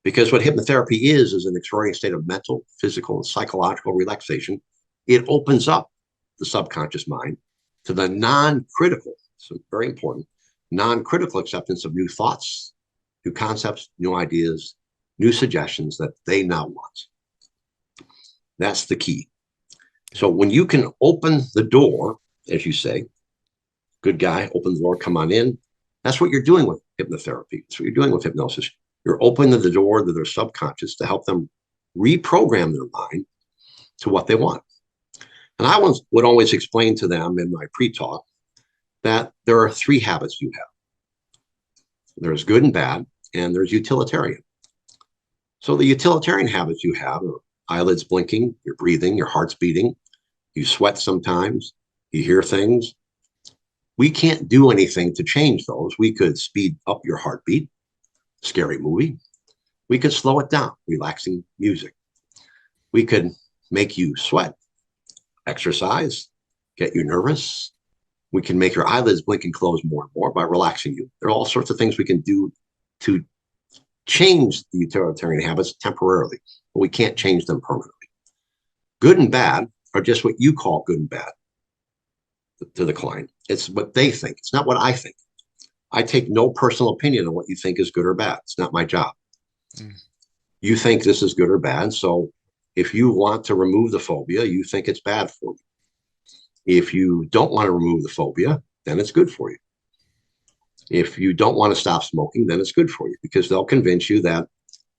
Because what hypnotherapy is an extraordinary state of mental, physical, and psychological relaxation. It opens up the subconscious mind to the non-critical, so very important, non-critical acceptance of new thoughts, new concepts, new ideas, new suggestions that they now want. That's the key. So when you can open the door, as you say, good guy, open the door, come on in. That's what you're doing with hypnotherapy. That's what you're doing with hypnosis. You're opening the door to their subconscious to help them reprogram their mind to what they want. And I would always explain to them in my pre-talk that there are three habits you have. There's good and bad, and there's utilitarian. So the utilitarian habits you have are eyelids blinking, you're breathing, your heart's beating, you sweat sometimes, you hear things. We can't do anything to change those. We could speed up your heartbeat, scary movie. We could slow it down, relaxing music. We could make you sweat, exercise, get you nervous. We can make your eyelids blink and close more and more by relaxing you. There are all sorts of things we can do to change the utilitarian habits temporarily, but we can't change them permanently. Good and bad are just what you call good and bad to the client. It's what they think. It's not what I think. I take no personal opinion on what you think is good or bad. It's not my job. You think this is good or bad. So if you want to remove the phobia, you think it's bad for you. If you don't want to remove the phobia, then it's good for you. If you don't want to stop smoking, then it's good for you because they'll convince you that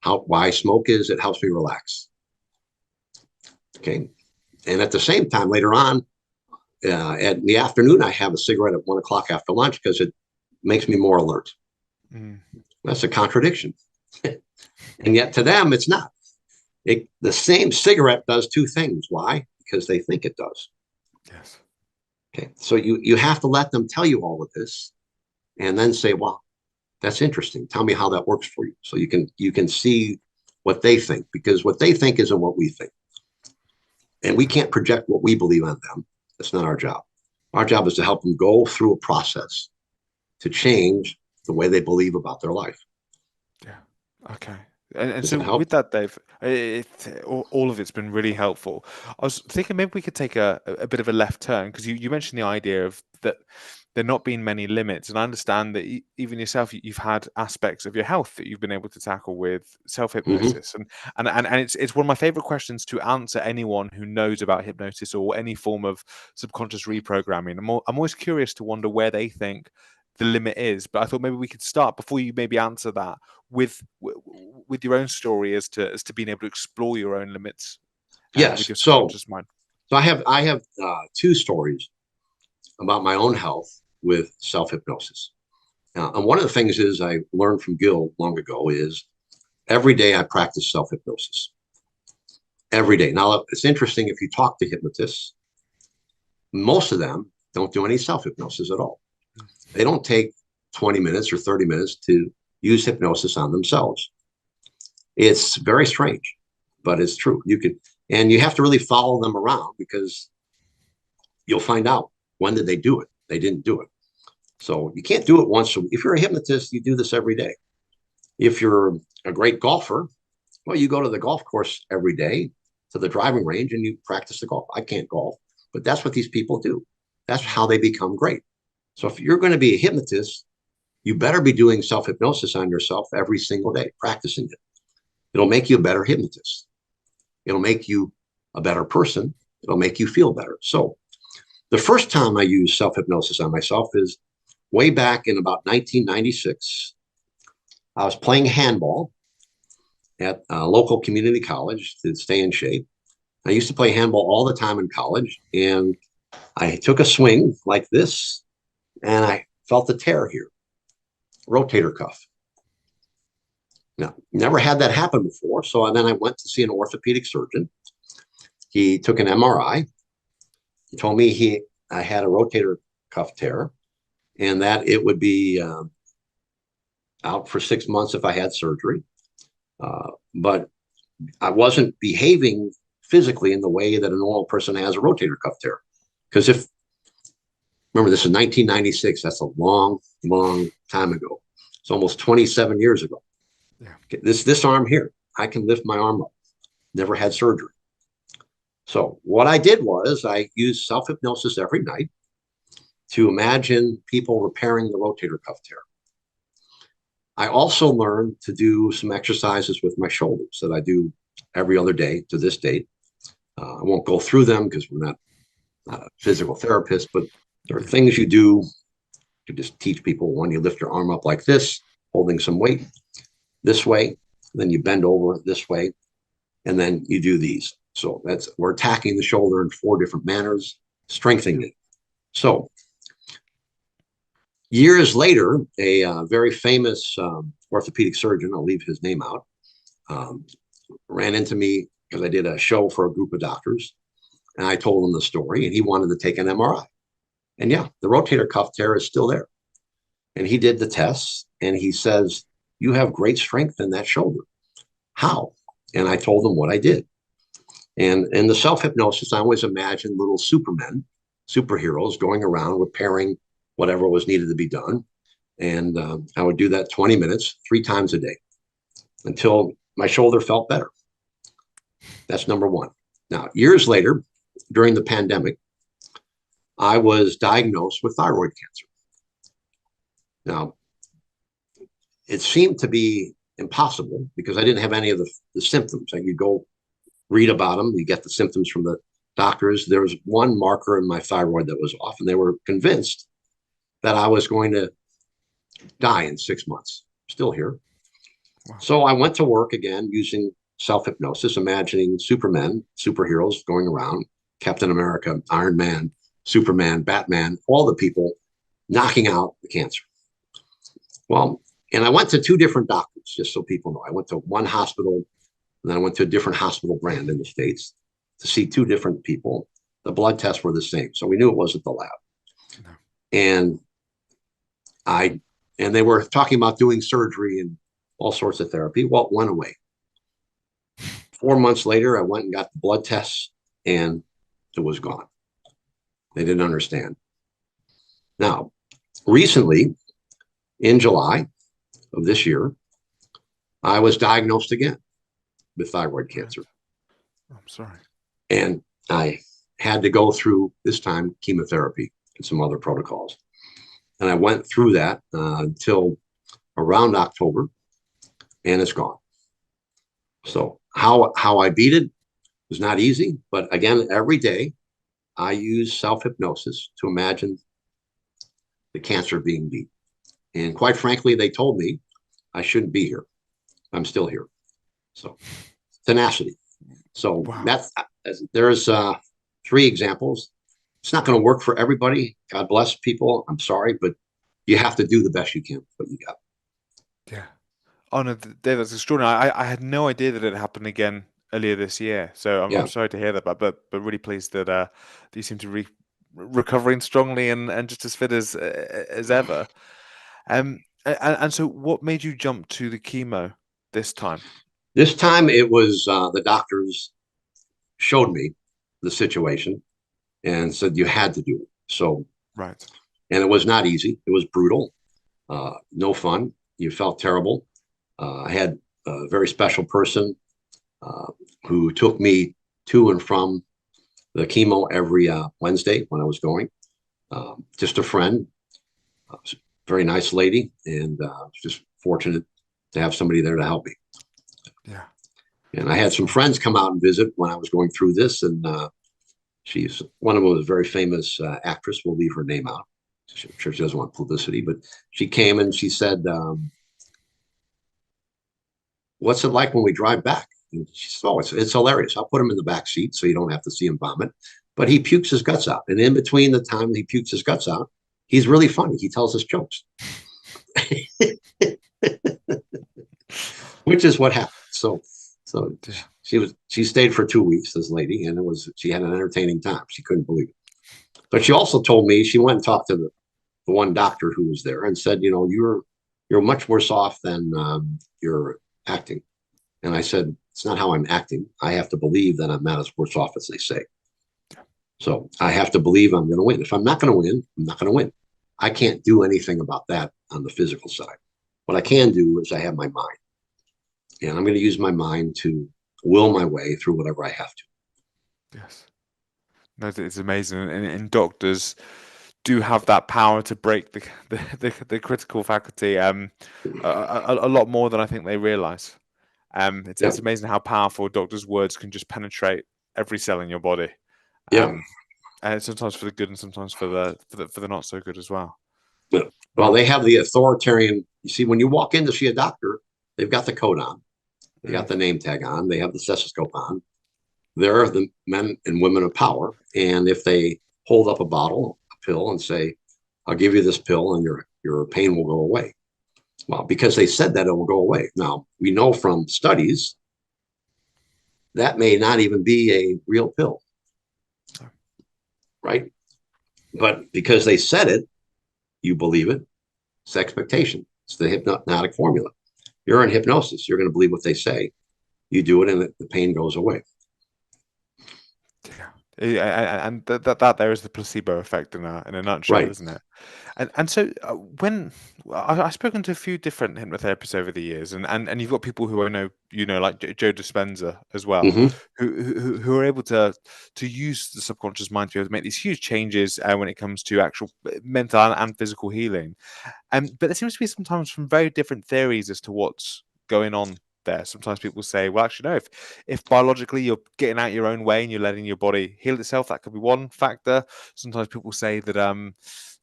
why smoke is it helps me relax. Okay. And at the same time, later on, at the afternoon, I have a cigarette at 1 o'clock after lunch because it makes me more alert. That's a contradiction. And yet to them, it's not. The same cigarette does two things. Why? Because they think it does. Yes. Okay. So you have to let them tell you all of this and then say, well, that's interesting. Tell me how that works for you. So you can see what they think, because what they think isn't what we think. And we can't project what we believe on them. That's not our job. Our job is to help them go through a process to change the way they believe about their life. Yeah. Okay. And Does so that help? with that, Dave, all of it's been really helpful. I was thinking maybe we could take a bit of a left turn, because you mentioned the idea of that there not being many limits, and I understand that even yourself, you've had aspects of your health that you've been able to tackle with self Mm-hmm. hypnosis, and it's one of my favorite questions to answer anyone who knows about hypnosis or any form of subconscious reprogramming. I'm always curious to wonder where they think the limit is, but I thought maybe we could start before you maybe answer that with your own story as to being able to explore your own limits with Yes. your So subconscious mind. I have two stories about my own health with self-hypnosis. And one of the things is I learned from Gil long ago is every day I practice self-hypnosis. Every day. Now, it's interesting, if you talk to hypnotists, most of them don't do any self-hypnosis at all. They don't take 20 minutes or 30 minutes to use hypnosis on themselves. It's very strange, but it's true. And you have to really follow them around, because you'll find out, when did they do it? They didn't do it. So you can't do it once. If you're a hypnotist, you do this every day. If you're a great golfer, well, you go to the golf course every day, to the driving range, and you practice the golf. I can't golf, but that's what these people do. That's how they become great. So if you're going to be a hypnotist, you better be doing self-hypnosis on yourself every single day, practicing it. It'll make you a better hypnotist. It'll make you a better person. It'll make you feel better. So the first time I used self-hypnosis on myself is way back in about 1996. I was playing handball at a local community college to stay in shape. I used to play handball all the time in college, and I took a swing like this, and I felt a tear here, rotator cuff. Now, never had that happen before. So then I went to see an orthopedic surgeon. He took an MRI. He told me I had a rotator cuff tear, and that it would be out for 6 months if I had surgery. But I wasn't behaving physically in the way that a normal person has a rotator cuff tear. Because remember, this is 1996. That's a long, long time ago. It's almost 27 years ago. Yeah. Okay, this arm here, I can lift my arm up. Never had surgery. So what I did was I used self-hypnosis every night to imagine people repairing the rotator cuff tear. I also learned to do some exercises with my shoulders that I do every other day to this date. I won't go through them because we're not a physical therapist, but there are things you do to just teach people. When you lift your arm up like this, holding some weight this way, then you bend over this way, and then you do these. So we're attacking the shoulder in 4 different manners, strengthening it. So years later, a very famous orthopedic surgeon, I'll leave his name out, ran into me because I did a show for a group of doctors, and I told him the story, and he wanted to take an MRI. And yeah, the rotator cuff tear is still there. And he did the tests, and he says, "You have great strength in that shoulder." How? And I told him what I did. And in the self-hypnosis, I always imagined little superheroes going around repairing whatever was needed to be done. And I would do that 20 minutes, 3 times a day, until my shoulder felt better. That's number one. Now, years later, during the pandemic, I was diagnosed with thyroid cancer. Now, it seemed to be impossible because I didn't have any of the symptoms. I could go read about them. You get the symptoms from the doctors. There was one marker in my thyroid that was off, and they were convinced that I was going to die in 6 months. Still here. Wow. So I went to work again using self-hypnosis, imagining superheroes going around, Captain America, Iron Man, Superman, Batman, all the people knocking out the cancer. Well, and I went to 2 different doctors, just so people know. I went to one hospital, and then I went to a different hospital brand in the States to see 2 different people. The blood tests were the same, so we knew it wasn't the lab. No. And they were talking about doing surgery and all sorts of therapy. Well, it went away. 4 months later, I went and got the blood tests, and it was gone. They didn't understand. Now, recently, in July of this year, I was diagnosed again with thyroid cancer. I'm sorry. And I had to go through, this time, chemotherapy and some other protocols. And I went through that until around October, and it's gone. So how I beat it was not easy, but again, every day I use self-hypnosis to imagine the cancer being beat. And quite frankly, they told me I shouldn't be here. I'm still here. So tenacity. So Wow. there's 3 examples. It's not going to work for everybody. God bless people. I'm sorry, but you have to do the best you can with what you got. Yeah. Oh no, Dave, that's extraordinary. I had no idea that it happened again earlier this year. So I'm sorry to hear that, but really pleased that you seem to be recovering strongly and just as fit as ever. And so what made you jump to the chemo this time? This time it was the doctors showed me the situation and said you had to do it. So, Right. and it was not easy. It was brutal, no fun. You felt terrible. I had a very special person who took me to and from the chemo every Wednesday when I was going. Just a friend, very nice lady, and just fortunate to have somebody there to help me. Yeah. And I had some friends come out and visit when I was going through this, and she's one of them was a very famous actress. We'll leave her name out. I'm sure she doesn't want publicity, but she came and she said, "What's it like when we drive back?" And she said, "Oh, it's hilarious. I'll put him in the back seat so you don't have to see him vomit." But he pukes his guts out, and in between the time he pukes his guts out, he's really funny. He tells us jokes, which is what happened. So she stayed for 2 weeks, this lady, and she had an entertaining time. She couldn't believe it. But she also told me she went and talked to the one doctor who was there and said, you're much worse off than you're acting. And I said, it's not how I'm acting. I have to believe that I'm not as worse off as they say. So I have to believe I'm going to win. If I'm not going to win, I'm not going to win. I can't do anything about that on the physical side. What I can do is I have my mind. And I'm going to use my mind to will my way through whatever I have to. Yes. No, it's amazing. And doctors do have that power to break the critical faculty a lot more than I think they realize. It's amazing how powerful doctors' words can just penetrate every cell in your body. And sometimes for the good and sometimes for the not so good as well. Well, they have the authoritarian. You see, when you walk in to see a doctor, they've got the coat on, they got the name tag on, they have the stethoscope on. They're the men and women of power, and if they hold up a bottle, a pill, and say, "I'll give you this pill, and your pain will go away," well, because they said that it will go away. Now we know from studies that may not even be a real pill. Right? But because they said it, you believe it. It's expectation. It's the hypnotic formula. You're in hypnosis. You're going to believe what they say. You do it, and the pain goes away. Yeah, and that there is the placebo effect in a nutshell, Right. isn't it? And so when I've spoken to a few different hypnotherapists over the years, and you've got people who I know, like Joe Dispenza as well, who are able to use the subconscious mind to be able to make these huge changes when it comes to actual mental and physical healing. But there seems to be sometimes some very different theories as to what's going on there. Sometimes people say, well, actually, no, if biologically you're getting out your own way and you're letting your body heal itself, that could be one factor. Sometimes people say that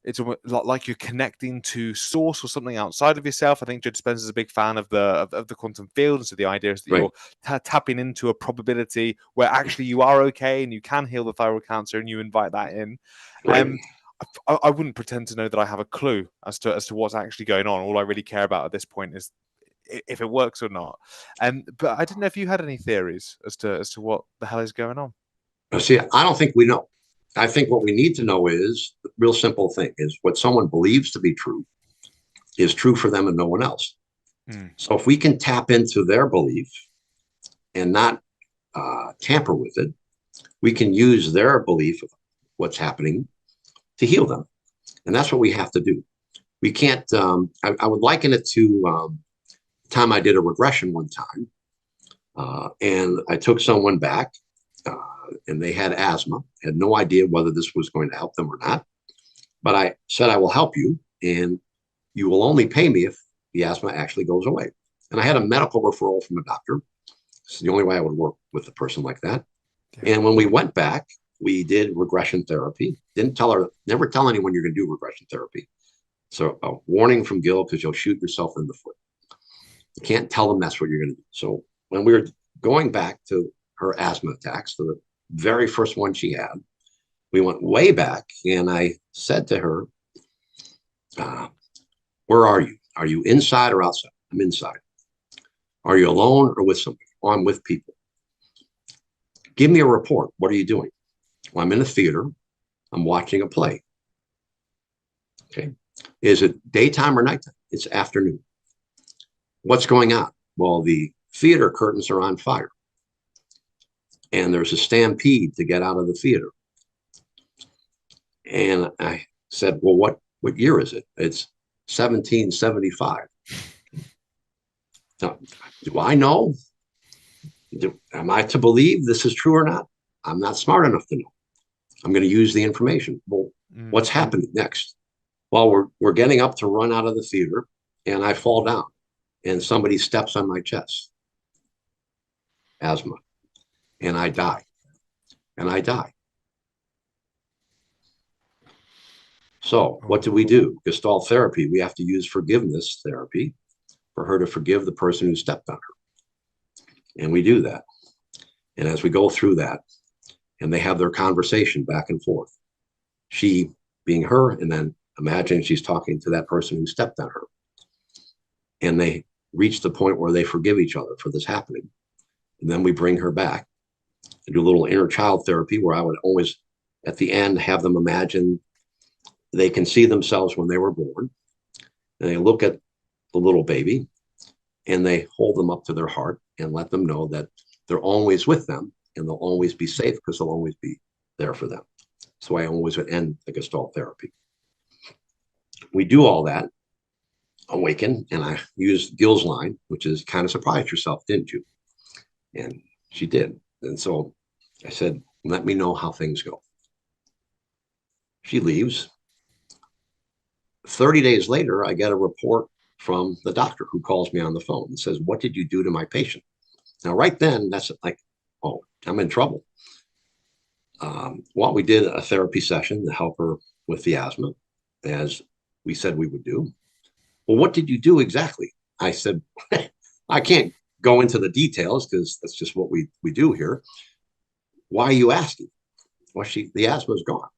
it's almost like you're connecting to source or something outside of yourself. I think Joe Dispenza is a big fan of the quantum field. So the idea is that you're tapping into a probability where actually you are okay and you can heal the thyroid cancer, and you invite that in. I wouldn't pretend to know that I have a clue as to what's actually going on. All I really care about at this point is if it works or not. But I didn't know if you had any theories as to what the hell is going on. See, I don't think we know. I think what we need to know is the real simple thing is what someone believes to be true is true for them and no one else. So if we can tap into their belief and not tamper with it, we can use their belief of what's happening to heal them. And that's what we have to do. We can't, I would liken it to the time I did a regression one time. And I took someone back and they had asthma, had no idea whether this was going to help them or not. But I said, I will help you, and you will only pay me if the asthma actually goes away. And I had a medical referral from a doctor. It's the only way I would work with a person like that. Yeah. And when we went back, we did regression therapy. Didn't tell her, never tell anyone you're going to do regression therapy. So a warning from Gil, because you'll shoot yourself in the foot. You can't tell them that's what you're going to do. So when we were going back to her asthma attacks, to the very first one she had, we went way back, and I said to her, where are you? Are you inside or outside? I'm inside. Are you alone or with somebody? Oh, I'm with people. Give me a report. What are you doing? Well, I'm in a theater. I'm watching a play. Okay. Is it daytime or nighttime? It's afternoon. What's going on? Well, the theater curtains are on fire, and there's a stampede to get out of the theater. And I said, well, what year is it? It's 1775. Now, do I know? Am I to believe this is true or not? I'm not smart enough to know. I'm going to use the information. Well, what's happening next? Well, we're getting up to run out of the theater, and I fall down, and somebody steps on my chest. Asthma. And I die. And I die. So what do we do? Gestalt therapy, we have to use forgiveness therapy for her to forgive the person who stepped on her. And we do that. And as we go through that, and they have their conversation back and forth, she being her, and then imagine she's talking to that person who stepped on her. And they reach the point where they forgive each other for this happening. And then we bring her back and do a little inner child therapy, where I would always, at the end, have them imagine they can see themselves when they were born, and they look at the little baby, and they hold them up to their heart and let them know that they're always with them, and they'll always be safe because they'll always be there for them. So I always would end the Gestalt therapy. We do all that, awaken, and I used Gil's line, which is, kind of surprised yourself, didn't you? And she did. And so I said, let me know how things go. She leaves. 30 days later, I get a report from the doctor who calls me on the phone and says, what did you do to my patient? Now, right then, that's like, oh, I'm in trouble. Well, we did a therapy session to help her with the asthma, as we said we would do. Well, what did you do exactly? I said, I can't go into the details because that's just what we do here. Why are you asking? Well, the asthma is gone.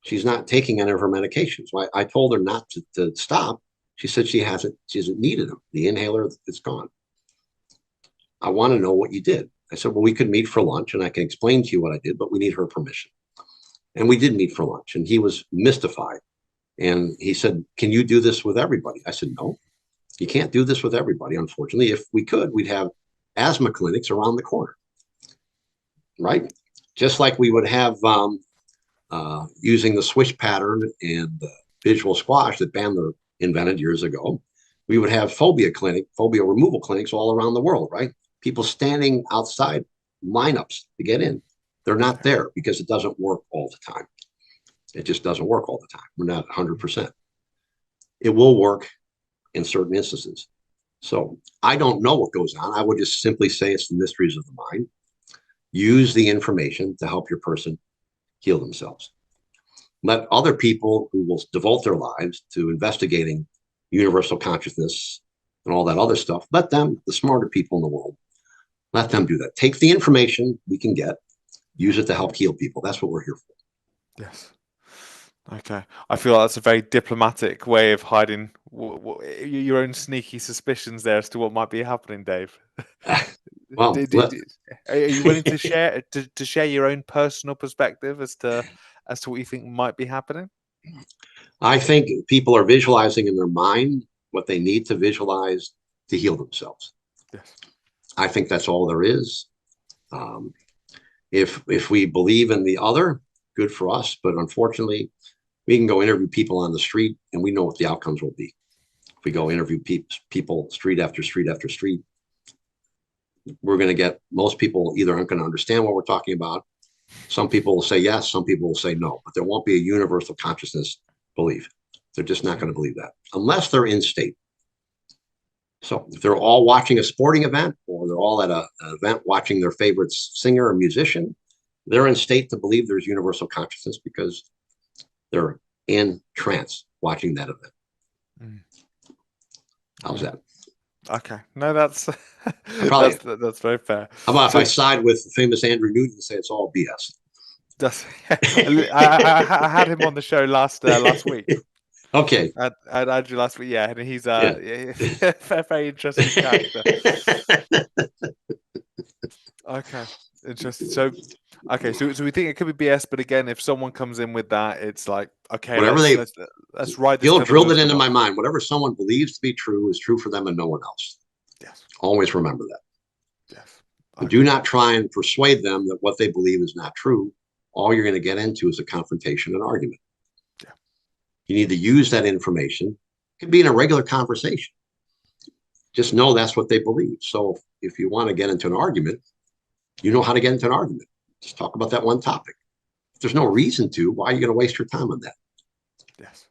She's not taking any of her medications. So I told her not to stop. She said she hasn't needed them. The inhaler is gone. I want to know what you did. I said, well, we could meet for lunch and I can explain to you what I did, but we need her permission. And we did meet for lunch, and he was mystified. And he said, can you do this with everybody? I said, no, you can't do this with everybody. Unfortunately, if we could, we'd have asthma clinics around the corner, right? Just like we would have using the swish pattern and the visual squash that Bandler invented years ago, we would have phobia removal clinics all around the world, right? People standing outside lineups to get in. They're not there because it doesn't work all the time. It just doesn't work all the time. We're not 100%. It will work in certain instances. So I don't know what goes on. I would just simply say it's the mysteries of the mind. Use the information to help your person heal themselves. Let other people who will devote their lives to investigating universal consciousness and all that other stuff, let them, the smarter people in the world, let them do that. Take the information we can get, use it to help heal people. That's what we're here for. Yes. Okay. I feel like that's a very diplomatic way of hiding your own sneaky suspicions there as to what might be happening, Dave. Well, are you willing to share your own personal perspective as to what you think might be happening? I think people are visualizing in their mind what they need to visualize to heal themselves. Yes. I think that's all there is. If we believe in the other, good for us. But unfortunately, we can go interview people on the street and we know what the outcomes will be. If we go interview people street after street after street, we're going to get, most people either aren't going to understand what we're talking about. Some people will say yes, some people will say no, but there won't be a universal consciousness belief. They're just not going to believe that unless they're in state. So if they're all watching a sporting event or they're all at an event watching their favorite singer or musician, they're in state to believe there's universal consciousness because they're in trance watching that event. Mm. How's that? Okay, no, that's Probably, that's very fair. how about if I side with the famous Andrew Newton and say it's all BS? That's, I had him on the show last week. Okay. I had Andrew last week, yeah, and he's Yeah. a very interesting character. Okay, interesting. So we think it could be BS, but again, if someone comes in with that, it's like, okay, Whatever let's ride this. Gil drilled it into my mind. Whatever someone believes to be true is true for them and no one else. Yes. Always remember that. Yes. Okay. Do not try and persuade them that what they believe is not true. All you're going to get into is a confrontation and argument. Yeah. You need to use that information. It could be in a regular conversation. Just know that's what they believe. So if you want to get into an argument, you know how to get into an argument. Just talk about that one topic. If there's no reason to, why are you going to waste your time on that? Yes.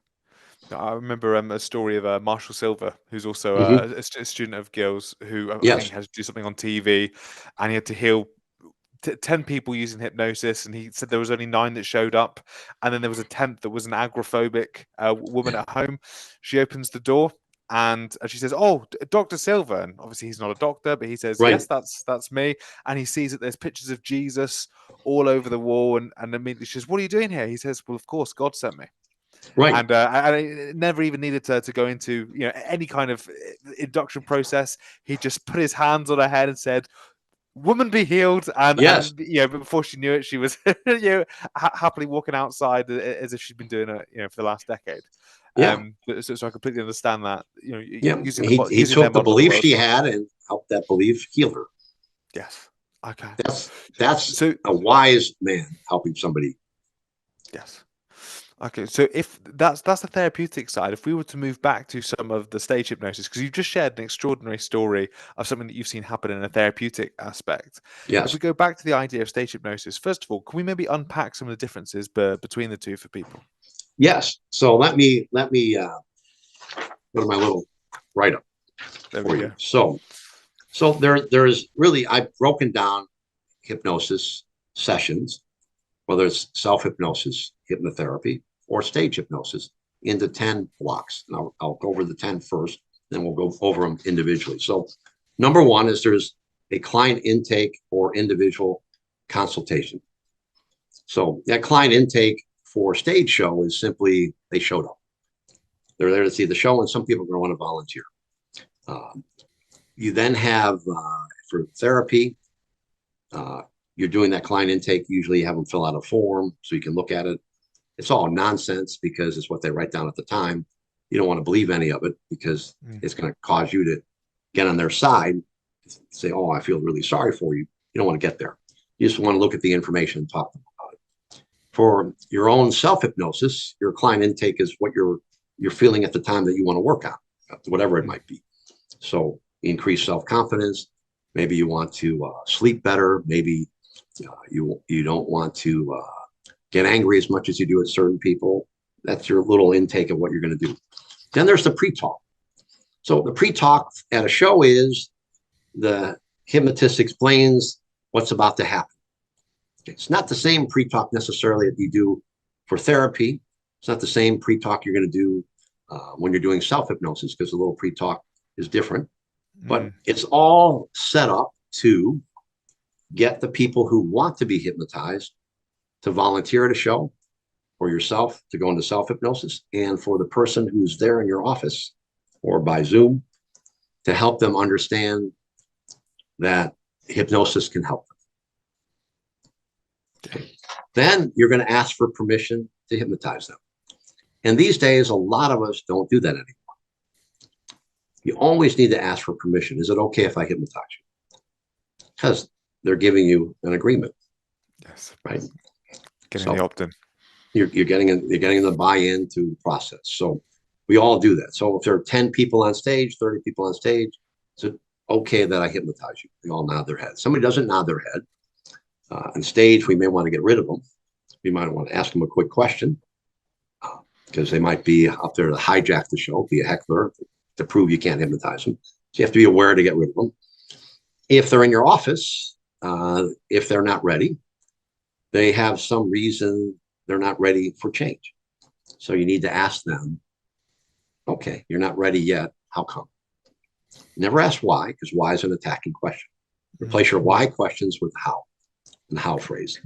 I remember a story of Marshall Silver, who's also a student of Gil's, who I think had to do something on TV, and he had to heal 10 people using hypnosis, and he said there was only 9 that showed up, and then there was a 10th that was an agoraphobic woman at home. She opens the door and she says, "Oh, Dr. Silver," and obviously he's not a doctor, but he says, Right. "Yes, that's me." And he sees that there's pictures of Jesus all over the wall, and immediately she says, "What are you doing here?" He says, "Well, of course, God sent me." Right. And it never even needed to go into any kind of induction process. He just put his hands on her head and said, "Woman, be healed." And Yes. but before she knew it, she was happily walking outside as if she'd been doing it for the last decade. Yeah. So I completely understand that. Yeah. Using He took the belief she had and helped that belief heal her. Yes. Okay. That's a wise man helping somebody. Yes. Okay, so if that's the therapeutic side, if we were to move back to some of the stage hypnosis, because you've just shared an extraordinary story of something that you've seen happen in a therapeutic aspect. Yes. If we go back to the idea of stage hypnosis, first of all, can we maybe unpack some of the differences between the two for people? Yes. So let me go to my little write-up for you. So there's really, I've broken down hypnosis sessions, whether it's self-hypnosis, hypnotherapy, or stage hypnosis, into 10 blocks. And I'll go over the 10 first, then we'll go over them individually. So number one is there's a client intake or individual consultation. So that client intake for stage show is simply they showed up. They're there to see the show, and some people are going to want to volunteer. You then have for therapy, you're doing that client intake. Usually you have them fill out a form so you can look at it. It's all nonsense because it's what they write down at the time. You don't want to believe any of it because it's going to cause you to get on their side, say, "Oh, I feel really sorry for you." You don't want to get there. You just want to look at the information and talk about it. For your own self-hypnosis, your client intake is what you're feeling at the time that you want to work on, whatever it might be. So increase self-confidence. Maybe you want to sleep better. Maybe you don't want to get angry as much as you do at certain people. That's your little intake of what you're going to do. Then there's the pre-talk. So the pre-talk at a show is the hypnotist explains what's about to happen. It's not the same pre-talk necessarily that you do for therapy. It's not the same pre-talk you're going to do when you're doing self-hypnosis, because the little pre-talk is different. But it's all set up to get the people who want to be hypnotized to volunteer at a show, for yourself to go into self-hypnosis, and for the person who's there in your office or by Zoom to help them understand that hypnosis can help them. Okay. Then you're going to ask for permission to hypnotize them. And these days, a lot of us don't do that anymore. You always need to ask for permission. Is it okay if I hypnotize you? Because they're giving you an agreement. Yes. Right. Getting the opt-in. You're getting the buy-in to the process. So we all do that. So if there are 10 people on stage, 30 people on stage, it's okay that I hypnotize you. They all nod their head. Somebody doesn't nod their head. On stage, we may want to get rid of them. We might want to ask them a quick question because they might be up there to hijack the show, be a heckler to prove you can't hypnotize them. So you have to be aware to get rid of them. If they're in your office, if they're not ready, they have some reason they're not ready for change. So you need to ask them, okay, you're not ready yet. How come? Never ask why, because why is an attacking question. Replace your why questions with how and how phrase.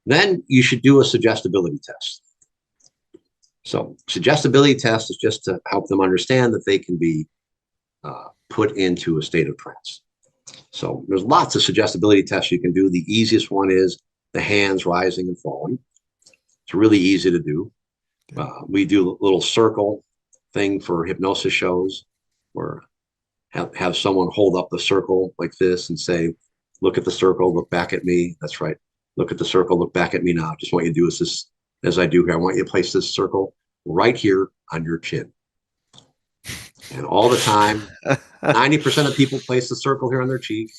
Then you should do a suggestibility test. So suggestibility test is just to help them understand that they can be put into a state of trance. So there's lots of suggestibility tests you can do. The easiest one is the hands rising and falling. It's really easy to do. We do a little circle thing for hypnosis shows where have someone hold up the circle like this and say, look at the circle, look back at me. That's right. Look at the circle, look back at me now. Just want you to do this as I do here. I want you to place this circle right here on your chin. And all the time, 90% of people place the circle here on their cheek.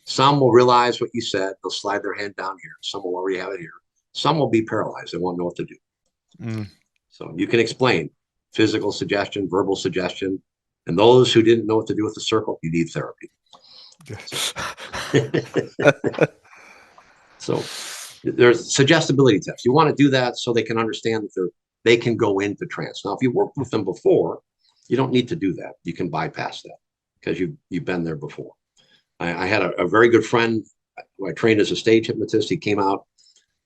Some will realize what you said. They'll slide their hand down here. Some will already have it here. Some will be paralyzed. They won't know what to do. So you can explain physical suggestion, verbal suggestion. And those who didn't know what to do with the circle, you need therapy. So there's suggestibility tests. You want to do that so they can understand that they can go into trance. Now, if you worked with them before, you don't need to do that. You can bypass that because you've been there before. I had a very good friend who I trained as a stage hypnotist. He came out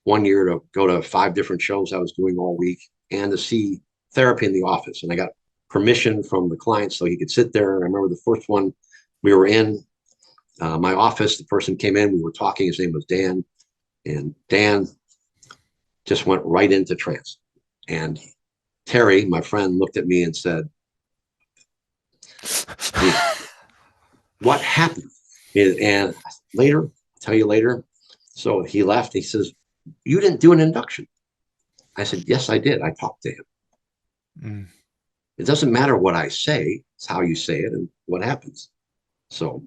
one year to go to 5 different shows I was doing all week and to see therapy in the office. And I got permission from the client so he could sit there. I remember the first one we were in my office. The person came in. We were talking. His name was Dan. And Dan just went right into trance. And Terry, my friend, looked at me and said, what happened? And later, I'll tell you later. So he left. He says, you didn't do an induction. I said, yes, I did. I talked to him. It doesn't matter what I say. It's how you say it and what happens. So,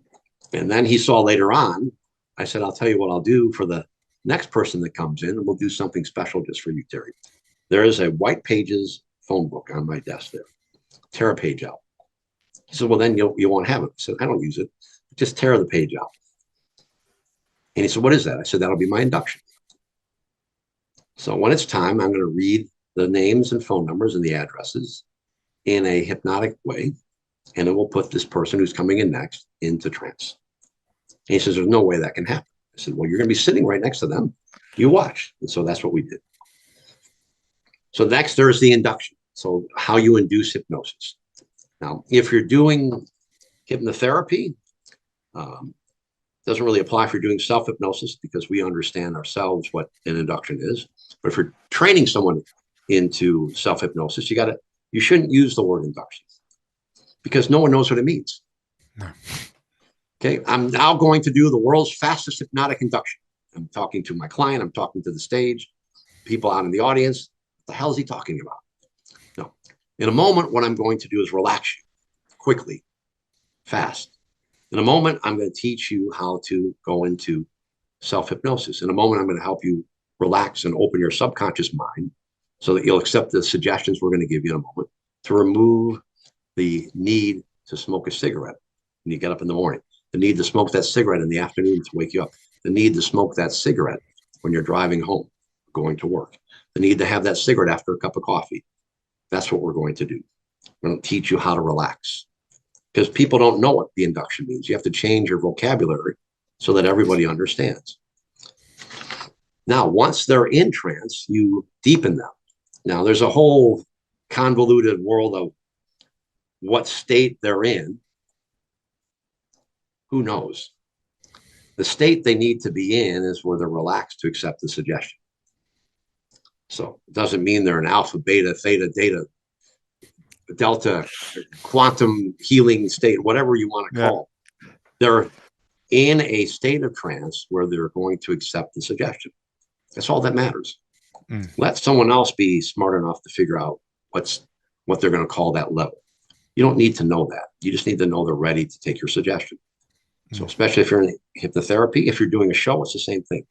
and then he saw later on, I said, I'll tell you what I'll do for the next person that comes in, and we'll do something special just for you, Terry. There is a white pages phone book on my desk there. Tear a page out. He said, well, then you won't have it. I said, I don't use it. Just tear the page out. And he said, what is that? I said, that'll be my induction. So when it's time, I'm going to read the names and phone numbers and the addresses in a hypnotic way, and it will put this person who's coming in next into trance. And he says, there's no way that can happen. I said, well, you're going to be sitting right next to them. You watch. And so that's what we did. So next, there's the induction. So how you induce hypnosis. Now, if you're doing hypnotherapy, doesn't really apply if you're doing self-hypnosis because we understand ourselves what an induction is. But if you're training someone into self-hypnosis, you shouldn't use the word induction because no one knows what it means. No. Okay, I'm now going to do the world's fastest hypnotic induction. I'm talking to my client. I'm talking to the stage, people out in the audience. What the hell is he talking about? No. In a moment, what I'm going to do is relax you quickly, fast. In a moment, I'm going to teach you how to go into self-hypnosis. In a moment, I'm going to help you relax and open your subconscious mind so that you'll accept the suggestions we're going to give you in a moment to remove the need to smoke a cigarette when you get up in the morning, the need to smoke that cigarette in the afternoon to wake you up, the need to smoke that cigarette when you're driving home, going to work, the need to have that cigarette after a cup of coffee. That's what we're going to do. We're going to teach you how to relax. Because people don't know what the induction means. You have to change your vocabulary so that everybody understands. Now, once they're in trance, you deepen them. Now, there's a whole convoluted world of what state they're in. Who knows? The state they need to be in is where they're relaxed to accept the suggestion. So it doesn't mean they're an alpha, beta, theta, delta, quantum healing state, whatever you want to call. They're in a state of trance where they're going to accept the suggestion. That's all that matters. Let someone else be smart enough to figure out what they're going to call that level. You don't need to know that. You just need to know they're ready to take your suggestion. So especially if you're in hypnotherapy, if you're doing a show, it's the same thing.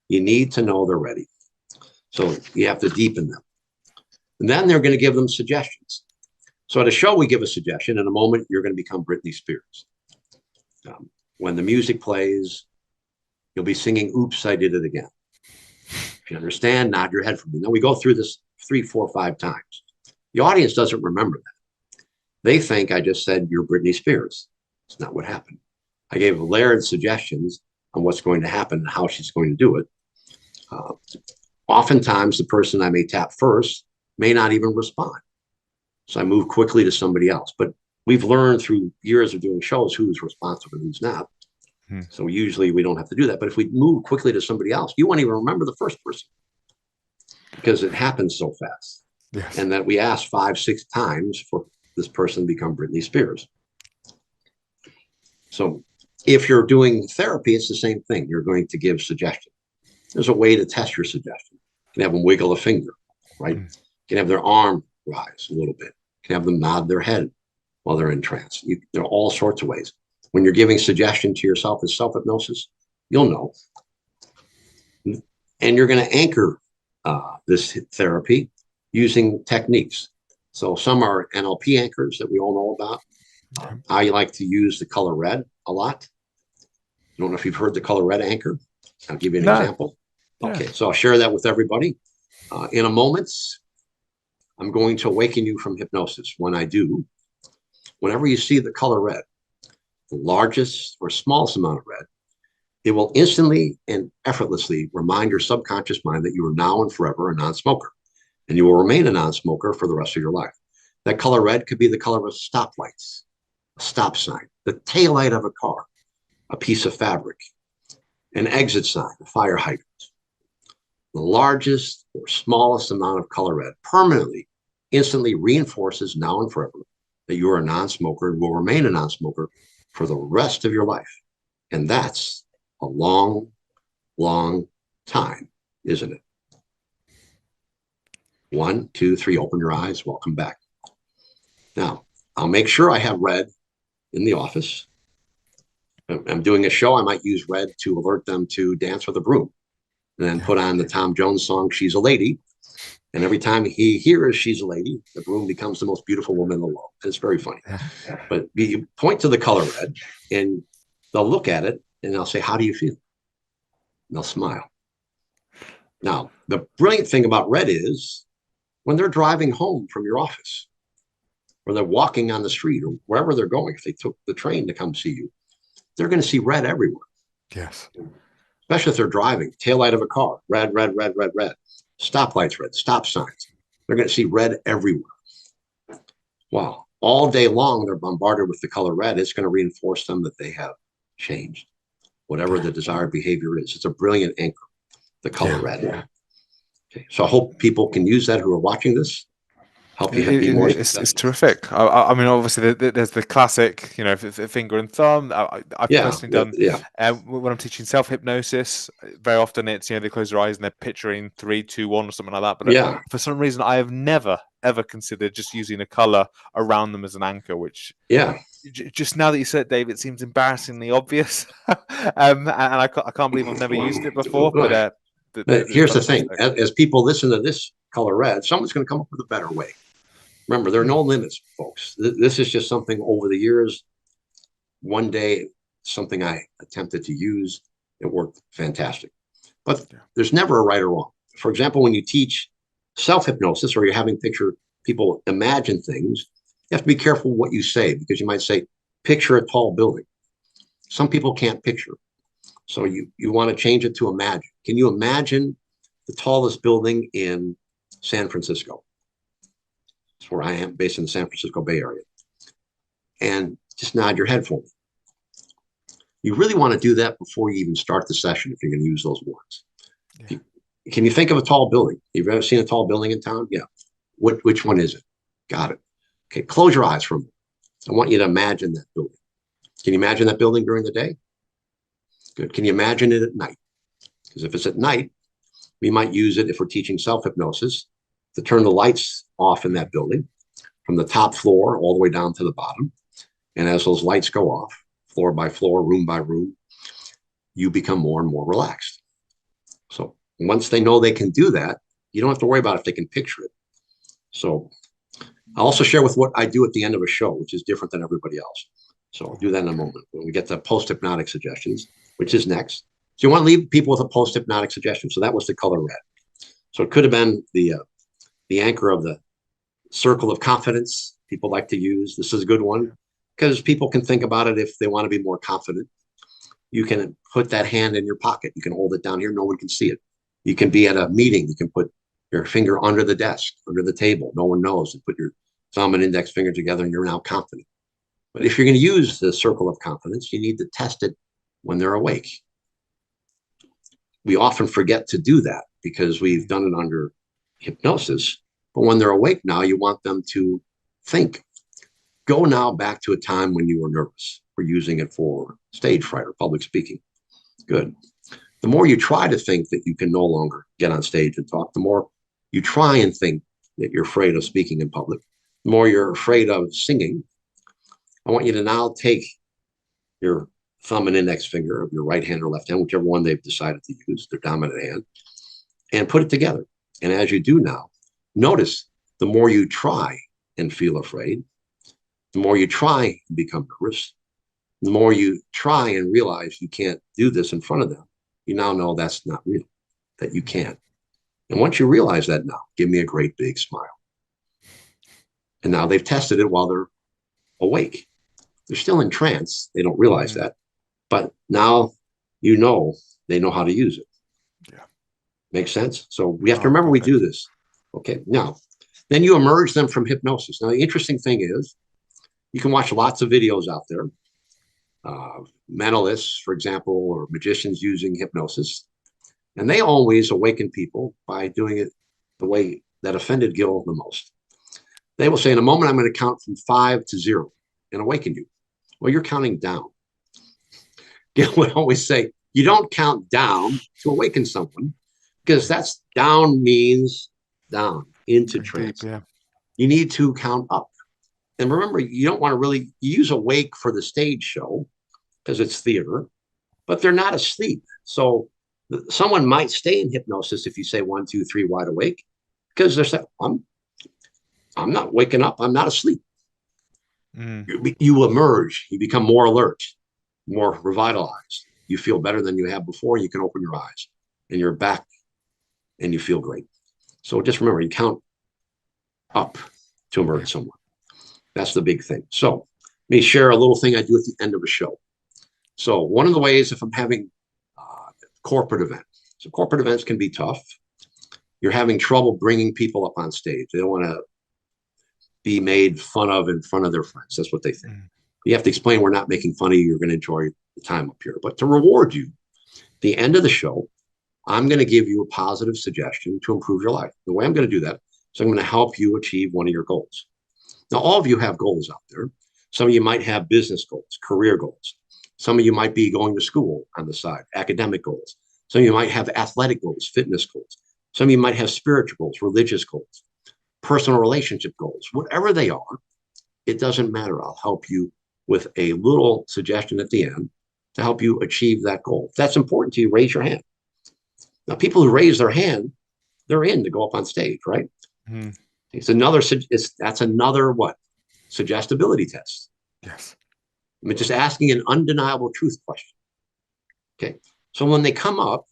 You need to know they're ready. So you have to deepen them. And then they're going to give them suggestions. So at a show, we give a suggestion. In a moment, you're going to become Britney Spears. When the music plays, you'll be singing, "Oops, I Did It Again." If you understand, nod your head for me. Now we go through this 3, 4, 5 times. The audience doesn't remember that. They think I just said, "You're Britney Spears." It's not what happened. I gave layered suggestions on what's going to happen and how she's going to do it. Oftentimes, the person I may tap first may not even respond. So I move quickly to somebody else. But we've learned through years of doing shows who's responsive and who's not. So usually we don't have to do that. But if we move quickly to somebody else, you won't even remember the first person because it happens so fast. Yes. And that we ask 5, 6 times for this person to become Britney Spears. So if you're doing therapy, it's the same thing. You're going to give suggestion. There's a way to test your suggestion. You can have them wiggle a finger, right? You can have their arm rise a little bit. You can have them nod their head while they're in trance. There are all sorts of ways. When you're giving suggestion to yourself as self-hypnosis, you'll know. And you're going to anchor this therapy using techniques. So some are NLP anchors that we all know about. I like to use the color red a lot. I don't know if you've heard the color red anchor. I'll give you an example. Okay, so I'll share that with everybody. In a moment, I'm going to awaken you from hypnosis. When I do, whenever you see the color red, the largest or smallest amount of red, it will instantly and effortlessly remind your subconscious mind that you are now and forever a non-smoker, and you will remain a non-smoker for the rest of your life. That color red could be the color of stoplights, a stop sign, the taillight of a car, a piece of fabric, an exit sign, a fire hydrant. The largest or smallest amount of color red permanently, instantly reinforces now and forever that you are a non-smoker and will remain a non-smoker for the rest of your life. And that's a long, long time, isn't it? 1, 2, 3, open your eyes. Welcome back. Now, I'll make sure I have red in the office. If I'm doing a show, I might use red to alert them to dance with a broom. And then put on the Tom Jones song, "She's a Lady." And every time he hears "She's a Lady," the broom becomes the most beautiful woman in the world. It's very funny. But you point to the color red and they'll look at it and they'll say, "How do you feel?" And they'll smile. Now, the brilliant thing about red is when they're driving home from your office or they're walking on the street or wherever they're going, if they took the train to come see you, they're going to see red everywhere. Yes. Especially if they're driving, taillight of a car, red, red, red, red, red. Stoplights, red, stop signs. They're going to see red everywhere. Wow. All day long, they're bombarded with the color red. It's going to reinforce them that they have changed, whatever the desired behavior is. It's a brilliant anchor, the color red. Okay. So I hope people can use that who are watching this. Help you be more successful. It's terrific. I mean, obviously, there's the classic, finger and thumb. I've personally done when I'm teaching self-hypnosis. Very often, it's they close their eyes and they're picturing 3, 2, 1 or something like that. But for some reason, I have never ever considered just using a color around them as an anchor. Which just now that you said it, Dave, it seems embarrassingly obvious, and I can't believe I've never used it before. But here's the thing: as people listen to this color red, someone's going to come up with a better way. Remember, there are no limits, folks. This is just something over the years. One day, something I attempted to use, it worked fantastic. But there's never a right or wrong. For example, when you teach self-hypnosis or you're having people imagine things, you have to be careful what you say because you might say, picture a tall building. Some people can't picture. So you want to change it to imagine. Can you imagine the tallest building in San Francisco? That's where I am, based in the San Francisco Bay Area. And just nod your head for me. You really want to do that before you even start the session if you're going to use those words. Can you think of a tall building? You've ever seen a tall building in town? Yeah. Which one is it? Got it. Okay, close your eyes for a minute. I want you to imagine that building. Can you imagine that building during the day? Good. Can you imagine it at night? Because if it's at night, we might use it if we're teaching self-hypnosis to turn the lights off in that building from the top floor all the way down to the bottom. And as those lights go off, floor by floor, room by room, you become more and more relaxed. So once they know they can do that, you don't have to worry about if they can picture it. So I'll also share with what I do at the end of a show, which is different than everybody else. So I'll do that in a moment when we get to post-hypnotic suggestions, which is next. So you want to leave people with a post-hypnotic suggestion. So that was the color red. So it could have been the anchor of the circle of confidence people like to use. This is a good one because people can think about it if they want to be more confident. You can put that hand in your pocket. You can hold it down here. No one can see it. You can be at a meeting. You can put your finger under the desk, under the table. No one knows. And put your thumb and index finger together and you're now confident. But if you're going to use the circle of confidence, you need to test it when they're awake. We often forget to do that because we've done it under hypnosis. But when they're awake now, you want them to think. Go now back to a time when you were nervous. We're using it for stage fright or public speaking. Good. The more you try to think that you can no longer get on stage and talk, the more you try and think that you're afraid of speaking in public, the more you're afraid of singing. I want you to now take your thumb and index finger of your right hand or left hand, whichever one they've decided to use, their dominant hand, and put it together. And as you do now, notice the more you try and feel afraid, the more you try and become nervous, the more you try and realize you can't do this in front of them, you now know that's not real, that you can't. And once you realize that now, give me a great big smile. And now they've tested it while they're awake. They're still in trance. They don't realize that. But now you know they know how to use it. Yeah. Makes sense? So we have to remember we do this. Okay. Now, then you emerge them from hypnosis. Now, the interesting thing is you can watch lots of videos out there. Mentalists, for example, or magicians using hypnosis. And they always awaken people by doing it the way that offended Gil the most. They will say, in a moment, I'm going to count from 5 to 0 and awaken you. Well, you're counting down. Gil would always say, you don't count down to awaken someone because that's down means down into trance. Yeah. You need to count up. And remember, you don't want to really use awake for the stage show because it's theater, but they're not asleep. So someone might stay in hypnosis if you say 1, 2, 3, wide awake, because they're saying, I'm not waking up. I'm not asleep. You emerge. You become more alert, more revitalized. You feel better than you have before. You can open your eyes and you're back and you feel great. So just remember, you count up to emerge someone. That's the big thing. So let me share a little thing I do at the end of a show. So one of the ways, if I'm having a corporate event, so corporate events can be tough. You're having trouble bringing people up on stage. They don't want to be made fun of in front of their friends. That's what they think. You have to explain, we're not making fun of you. You're going to enjoy the time up here. But to reward you, at the end of the show, I'm going to give you a positive suggestion to improve your life. The way I'm going to do that is I'm going to help you achieve one of your goals. Now, all of you have goals out there. Some of you might have business goals, career goals. Some of you might be going to school on the side, academic goals. Some of you might have athletic goals, fitness goals. Some of you might have spiritual goals, religious goals, personal relationship goals. Whatever they are, it doesn't matter. I'll help you with a little suggestion at the end to help you achieve that goal. If that's important to you, raise your hand. Now, people who raise their hand, they're in to go up on stage, right? That's another what? Suggestibility test. Yes. I mean, just asking an undeniable truth question. Okay. So when they come up,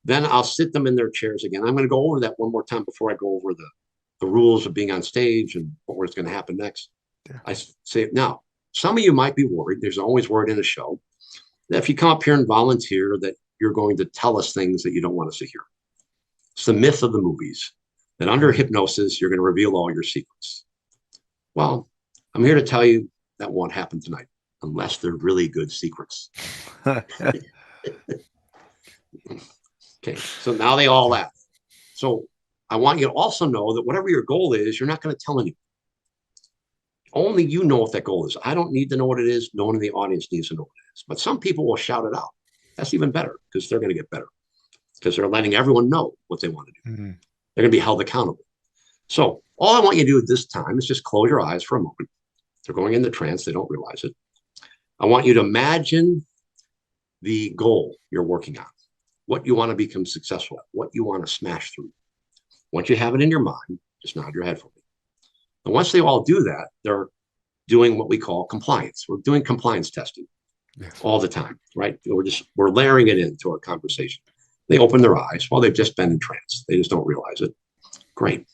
then I'll sit them in their chairs again. I'm going to go over that one more time before I go over the rules of being on stage and what's going to happen next. Yeah. I say, now, some of you might be worried. There's always word in a show that if you come up here and volunteer that you're going to tell us things that you don't want us to hear. It's the myth of the movies that under hypnosis, you're going to reveal all your secrets. Well, I'm here to tell you that won't happen tonight unless they're really good secrets. Okay, so now they all laugh. So I want you to also know that whatever your goal is, you're not going to tell anyone. Only you know what that goal is. I don't need to know what it is. No one in the audience needs to know what it is. But some people will shout it out. That's even better because they're going to get better because they're letting everyone know what they want to do. Mm-hmm. They're going to be held accountable. So all I want you to do at this time is just close your eyes for a moment. They're going into trance. They don't realize it. I want you to imagine the goal you're working on, what you want to become successful at, what you want to smash through. Once you have it in your mind, just nod your head for me. And once they all do that, they're doing what we call compliance. We're doing compliance testing all the time, right? We're layering it into our conversation. They open their eyes. Well, they've just been in trance. They just don't realize it. Great.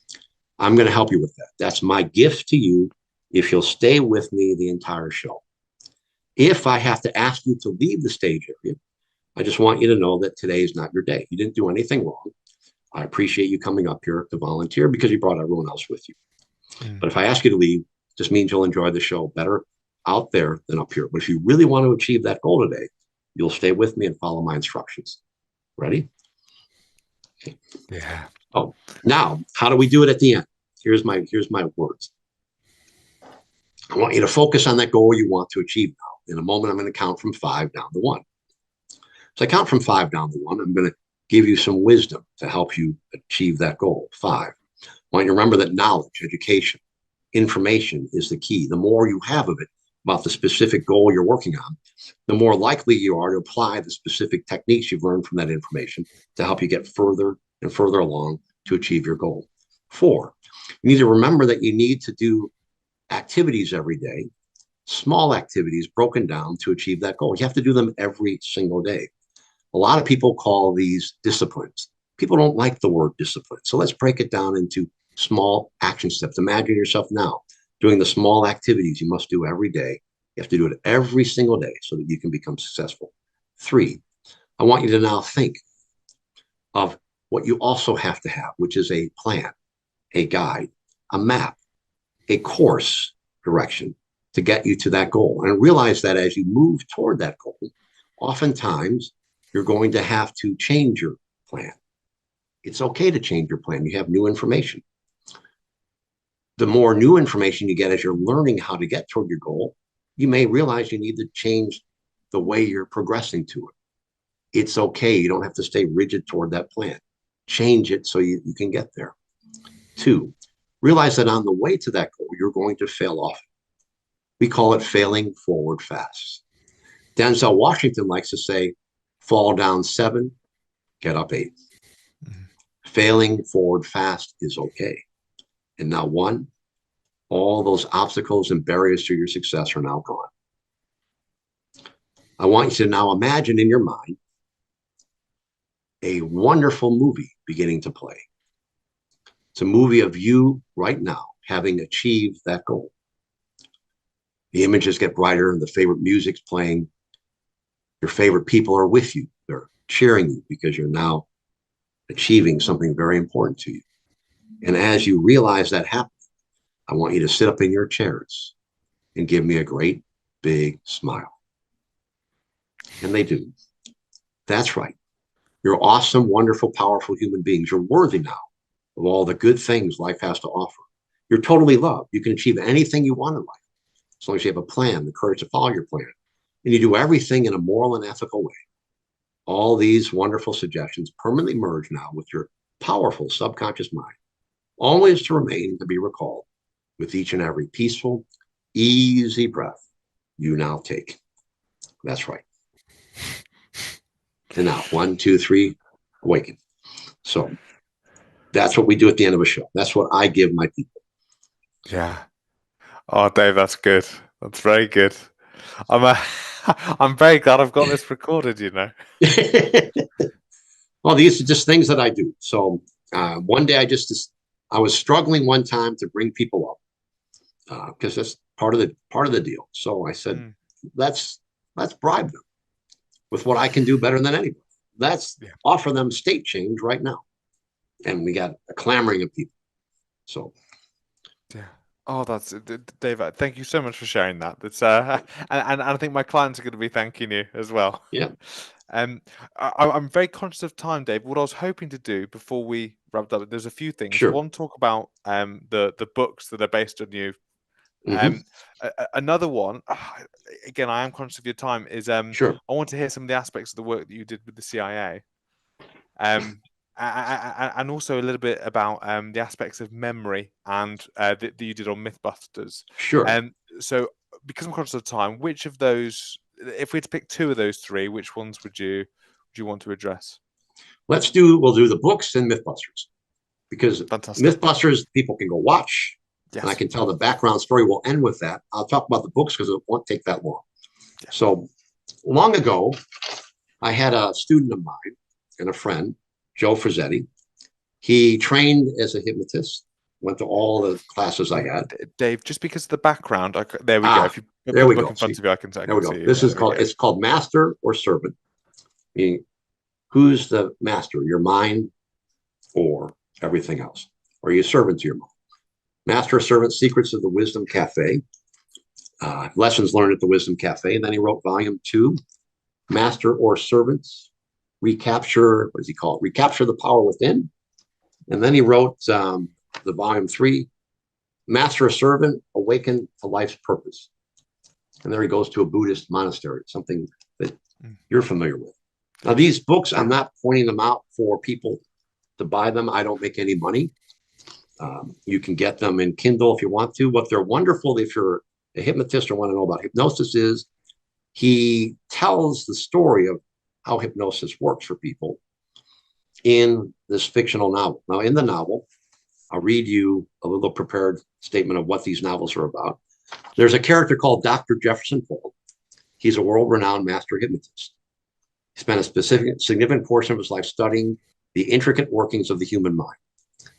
I'm going to help you with that. That's my gift to you if you'll stay with me the entire show. If I have to ask you to leave the stage area, I just want you to know that today is not your day. You didn't do anything wrong. I appreciate you coming up here to volunteer because you brought everyone else with you. But if I ask you to leave, just means you'll enjoy the show better out there than up here. But if you really want to achieve that goal today, you'll stay with me and follow my instructions. Ready? Okay. Yeah. Oh, now, how do we do it at the end? Here's my words. I want you to focus on that goal you want to achieve now. In a moment, I'm going to count from 5 down to 1. So I count from 5 down to 1. I'm going to give you some wisdom to help you achieve that goal. 5. I want you to remember that knowledge, education, information is the key. The more you have of it about the specific goal you're working on, the more likely you are to apply the specific techniques you've learned from that information to help you get further and further along to achieve your goal. 4, you need to remember that you need to do activities every day, small activities broken down to achieve that goal. You have to do them every single day. A lot of people call these disciplines. People don't like the word discipline. So let's break it down into small action steps. Imagine yourself now doing the small activities you must do every day. You have to do it every single day so that you can become successful. 3, I want you to now think of what you also have to have, which is a plan, a guide, a map, a course direction to get you to that goal. And realize that as you move toward that goal, oftentimes you're going to have to change your plan. It's okay to change your plan. You have new information. The more new information you get as you're learning how to get toward your goal, you may realize you need to change the way you're progressing to it. It's okay. You don't have to stay rigid toward that plan. Change it so you can get there. 2, realize that on the way to that goal, you're going to fail often. We call it failing forward fast. Denzel Washington likes to say, fall down 7, get up 8. Failing forward fast is okay. And now 1, all those obstacles and barriers to your success are now gone. I want you to now imagine in your mind a wonderful movie beginning to play. It's a movie of you right now having achieved that goal. The images get brighter and the favorite music's playing. Your favorite people are with you. They're cheering you because you're now achieving something very important to you. And as you realize that happening, I want you to sit up in your chairs and give me a great big smile. And they do. That's right. You're awesome, wonderful, powerful human beings. You're worthy now of all the good things life has to offer. You're totally loved. You can achieve anything you want in life as long as you have a plan, the courage to follow your plan, and you do everything in a moral and ethical way. All these wonderful suggestions permanently merge now with your powerful subconscious mind, always to remain to be recalled with each and every peaceful, easy breath you now take. That's right. And now 1, 2, 3, awaken. So that's what we do at the end of a show. That's what I give my people. Yeah. Oh, Dave, that's good. That's very good. I'm very glad I've got this recorded, you know. Well, these are just things that I do. So one day I was struggling one time to bring people up because that's part of the deal. So I said, let's bribe them with what I can do better than anybody. Let's offer them state change right now. And we got a clamoring of people. So yeah. Oh, that's Dave. Thank you so much for sharing that. That's and I think my clients are going to be thanking you as well. Yeah. I'm very conscious of time, Dave. What I was hoping to do before we wrapped up, there's a few things. Sure. One, talk about the books that are based on you, Mhm. Another one, again, I am conscious of your time, is Sure. I want to hear some of the aspects of the work that you did with the CIA. And also a little bit about the aspects of memory and that you did on Mythbusters. Sure. So, because I'm conscious of time, which of those, if we had to pick two of those three, which ones would you want to address? We'll do the books and Mythbusters, because Fantastic. Mythbusters people can go watch, and I Yes. can tell the background story. Will end with that. I'll talk about the books because it won't take that long. Yeah. So long ago, I had a student of mine and a friend, Joe Frizzetti. He trained as a hypnotist, went to all the classes I had. Dave, just because of the background, there we go. If you put there the we book go. in front See? of you, I can There we go. see. This is called, it's called Master or Servant. Meaning, who's the master, your mind or everything else? Or are you a servant to your mind? Master or Servant, Secrets of the Wisdom Cafe. Lessons learned at the Wisdom Cafe. And then he wrote volume 2, Master or Servants, Recapture, what does he call it? Recapture the Power Within. And then he wrote the volume 3, Master or Servant, Awaken to Life's Purpose. And there he goes to a Buddhist monastery, something that you're familiar with. Now, these books, I'm not pointing them out for people to buy them. I don't make any money. You can get them in Kindle if you want to. But they're wonderful if you're a hypnotist or want to know about hypnosis. Is he tells the story of how hypnosis works for people in this fictional novel. Now, in the novel, I'll read you a little prepared statement of what these novels are about. There's a character called Dr. Jefferson Paul. He's a world-renowned master hypnotist. He spent a significant portion of his life studying the intricate workings of the human mind.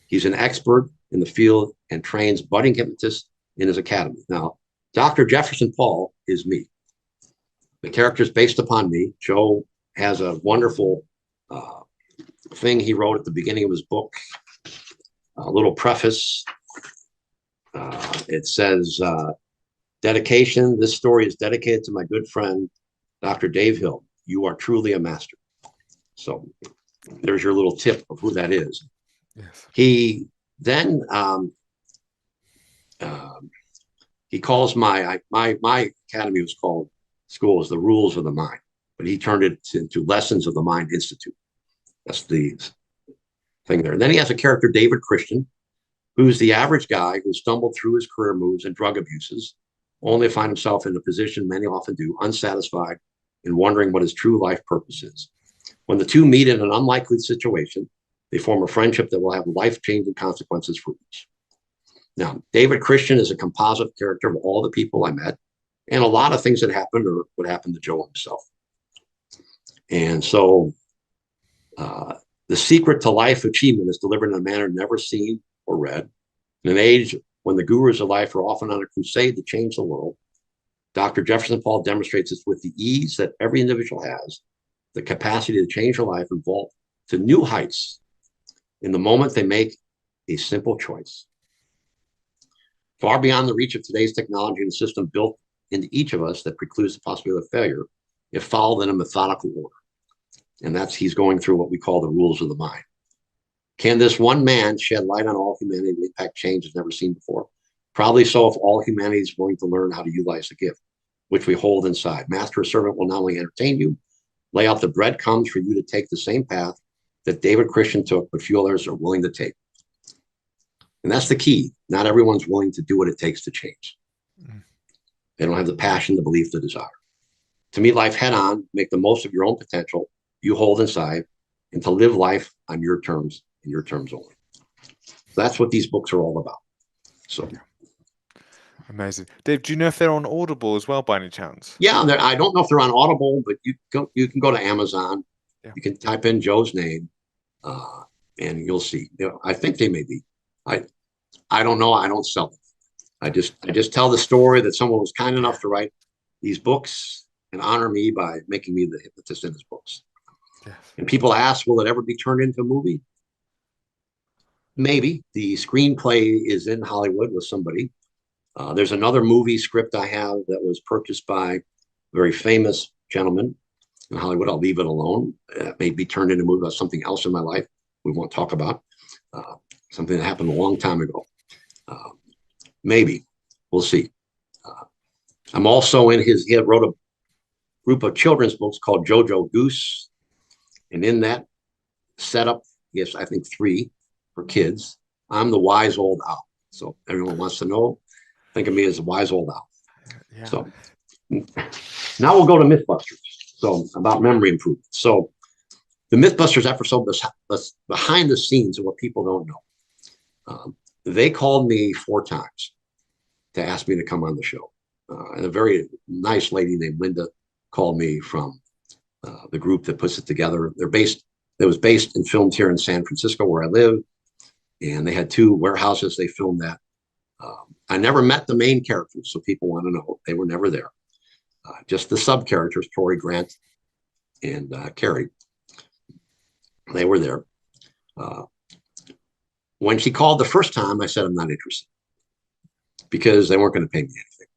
He's an expert in the field and trains budding hypnotists in his academy. Now, Dr. Jefferson Paul is me. The character is based upon me. Joe has a wonderful thing he wrote at the beginning of his book, a little preface. It says, dedication. This story is dedicated to my good friend, Dr. Dave Hill. You are truly a master. So there's your little tip of who that is. Yes. He then he calls my academy was called school was the Rules of the Mind, but he turned it into Lessons of the Mind Institute. That's the thing there. And then he has a character, David Christian, who's the average guy who stumbled through his career moves and drug abuses, only to find himself in a position many often do, unsatisfied and wondering what his true life purpose is. When the two meet in an unlikely situation, they form a friendship that will have life-changing consequences for each. Now, David Christian is a composite character of all the people I met, and a lot of things that happened or what happened to Joe himself. And so the secret to life achievement is delivered in a manner never seen or read. In an age when the gurus of life are often on a crusade to change the world, Dr. Jefferson Paul demonstrates this with the ease that every individual has, the capacity to change their life and vault to new heights in the moment they make a simple choice. Far beyond the reach of today's technology and the system built into each of us that precludes the possibility of failure, if followed in a methodical order. And that's, he's going through what we call the rules of the mind. Can this one man shed light on all humanity and impact change as never seen before? Probably so, if all humanity is willing to learn how to utilize the gift, which we hold inside. Master or Servant will not only entertain you, lay out the breadcrumbs for you to take the same path that David Christian took, but few others are willing to take. And that's the key. Not everyone's willing to do what it takes to change. They don't have the passion, the belief, the desire. To meet life head on, make the most of your own potential you hold inside, and to live life on your terms and your terms only. That's what these books are all about. So, amazing. Dave, do you know if they're on Audible as well by any chance? Yeah, I don't know if they're on Audible, but you can go to Amazon. Yeah. You can type in Joe's name, and you'll see. I think they may be. I don't know. I don't sell them. I just tell the story that someone was kind enough to write these books and honor me by making me the hypnotist in his books. Yes. And people ask, will it ever be turned into a movie? Maybe. The screenplay is in Hollywood with somebody. There's another movie script I have that was purchased by a very famous gentleman in Hollywood. I'll leave it alone. It may be turned into a movie about something else in my life we won't talk about. Something that happened a long time ago. Maybe. we'll see. I'm also in he had wrote a group of children's books called Jojo Goose. And in that setup, yes, I think 3 for kids. I'm the wise old owl. So everyone wants to know, think of me as a wise old owl. Yeah. So now we'll go to Mythbusters. So about memory improvement. So the Mythbusters episode was behind the scenes of what people don't know. They called me 4 times to ask me to come on the show. And a very nice lady named Linda called me from the group that puts it together. It was based and filmed here in San Francisco, where I live. And they had 2 warehouses they filmed at. I never met the main characters, so people want to know. They were never there. Just the sub characters, Tori, Grant, and Carrie. They were there. When she called the first time, I said, I'm not interested, because they weren't going to pay me anything.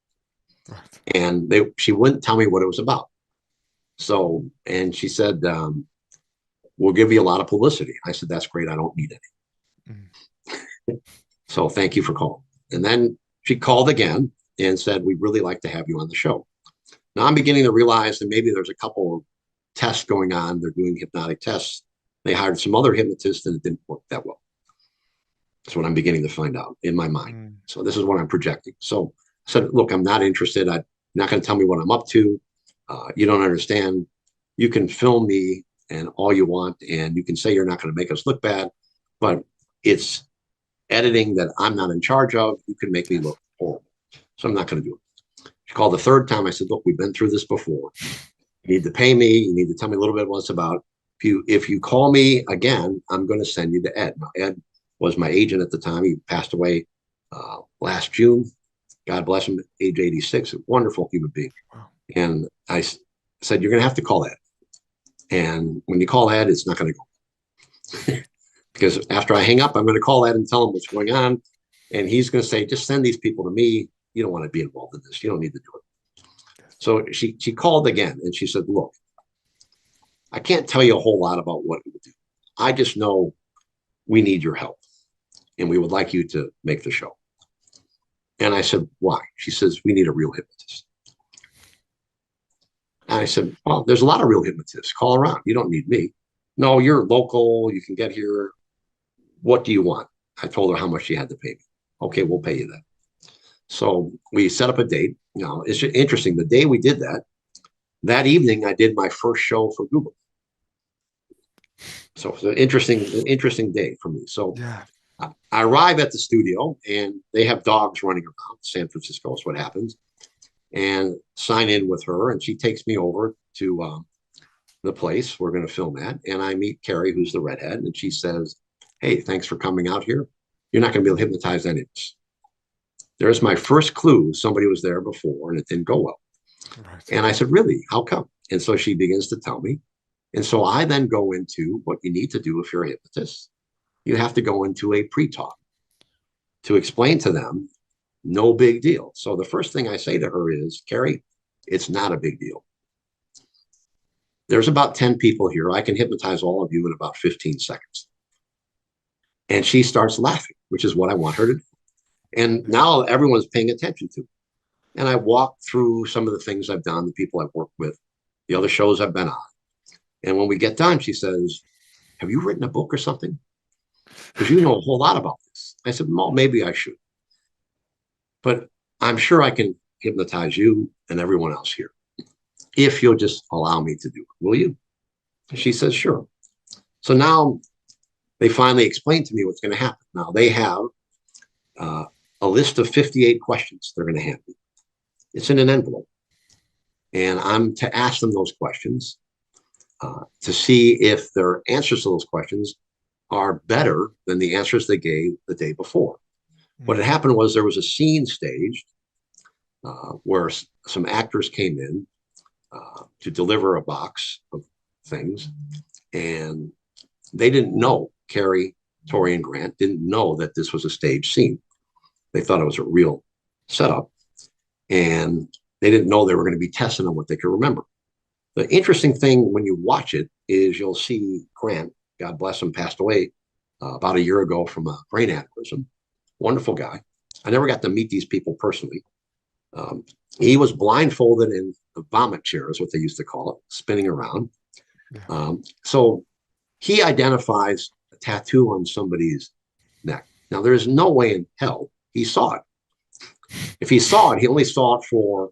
Right. And she wouldn't tell me what it was about. So, and she said, we'll give you a lot of publicity. I said, that's great. I don't need any. Mm. So thank you for calling. And then she called again and said, we'd really like to have you on the show. Now I'm beginning to realize that maybe there's a couple of tests going on. They're doing hypnotic tests. They hired some other hypnotists and it didn't work that well. That's what I'm beginning to find out in my mind. Mm. So this is what I'm projecting. So I said, look, I'm not interested. I'm not going to tell me what I'm up to. You don't understand. You can film me and all you want, and you can say you're not going to make us look bad, but it's editing that I'm not in charge of. You can make me look horrible. So I'm not going to do it. She called the 3rd time. I said, look, we've been through this before. You need to pay me. You need to tell me a little bit what it's about. If you call me again, I'm going to send you to Ed. Now, Ed was my agent at the time. He passed away last June. God bless him, age 86, a wonderful human being. Wow. And I said, you're going to have to call Ed. And when you call Ed, it's not going to go. Because after I hang up, I'm going to call Ed and tell him what's going on. And he's going to say, just send these people to me. You don't want to be involved in this. You don't need to do it. So she called again and she said, look, I can't tell you a whole lot about what we do. I just know we need your help and we would like you to make the show. And I said, why? She says, we need a real hypnotist. And I said, well, there's a lot of real hypnotists. Call around. You don't need me. No, you're local. You can get here. What do you want? I told her how much she had to pay me. Okay, we'll pay you that. So we set up a date. You know, it's interesting. The day we did that, that evening, I did my first show for Google. So it's an interesting day for me. So yeah. I arrive at the studio and they have dogs running around. San Francisco is what happens. And sign in with her. And she takes me over to the place we're going to film at. And I meet Carrie, who's the redhead. And she says, hey, thanks for coming out here. You're not going to be able to hypnotize any of us. There's my first clue. Somebody was there before and it didn't go well. Right. And I said, really? How come? And so she begins to tell me. And so I then go into what you need to do if you're a hypnotist. You have to go into a pre-talk to explain to them, no big deal. So the first thing I say to her is, Carrie, it's not a big deal. There's about 10 people here. I can hypnotize all of you in about 15 seconds. And she starts laughing, which is what I want her to do. And now everyone's paying attention to me. And I walk through some of the things I've done, the people I've worked with, the other shows I've been on. And when we get done, she says, have you written a book or something? Because you know a whole lot about this. I said, well, maybe I should. But I'm sure I can hypnotize you and everyone else here if you'll just allow me to do it. Will you? And she says, sure. So now they finally explain to me what's going to happen. Now they have a list of 58 questions they're going to hand me. It's in an envelope. And I'm to ask them those questions to see if their answers to those questions are better than the answers they gave the day before. Mm-hmm. What had happened was there was a scene staged where some actors came in to deliver a box of things. And they didn't know, Carrie, Tori, and Grant didn't know that this was a stage scene. They thought it was a real setup. And they didn't know they were going to be testing on what they could remember. The interesting thing when you watch it is you'll see Grant, God bless him, passed away about a year ago from a brain aneurysm. Wonderful guy. I never got to meet these people personally. He was blindfolded in the vomit chair, is what they used to call it, spinning around. So he identifies a tattoo on somebody's neck. Now, there's no way in hell he saw it. If he saw it, he only saw it for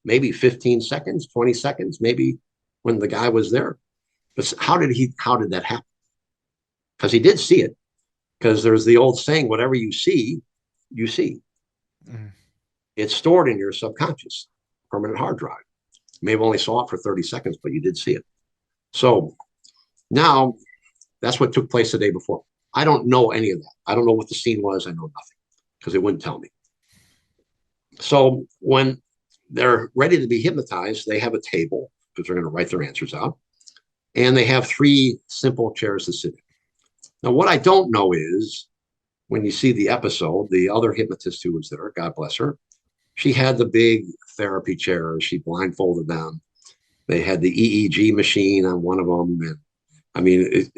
maybe 15 seconds, 20 seconds, maybe when the guy was there. But how did that happen? Because he did see it. Because there's the old saying, whatever you see, you see. It's stored in your subconscious permanent hard drive. You may have only saw it for 30 seconds, but you did see it. So now that's what took place the day before. I don't know any of that. I don't know what the scene was. I know nothing because it wouldn't tell me. So when they're ready to be hypnotized, they have a table because they're going to write their answers out. And they have 3 simple chairs to sit in. Now, what I don't know is when you see the episode, the other hypnotist who was there, God bless her, she had the big therapy chairs. She blindfolded them. They had the EEG machine on one of them. And I mean,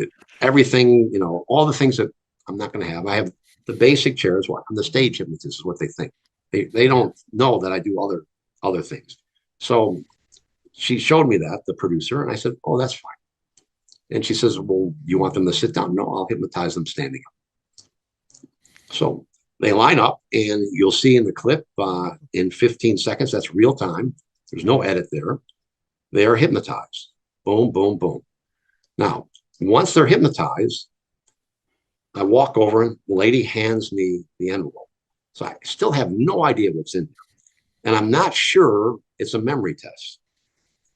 everything, all the things that I'm not going to have. I have the basic chairs. I'm the stage hypnotist is what they think. They don't know that I do other things. So she showed me that, the producer, and I said, oh, that's fine. And she says, well, you want them to sit down? No, I'll hypnotize them standing up. So they line up, and you'll see in the clip in 15 seconds, that's real time. There's no edit there. They are hypnotized. Boom, boom, boom. Now, once they're hypnotized, I walk over and the lady hands me the envelope. So I still have no idea what's in there. And I'm not sure it's a memory test.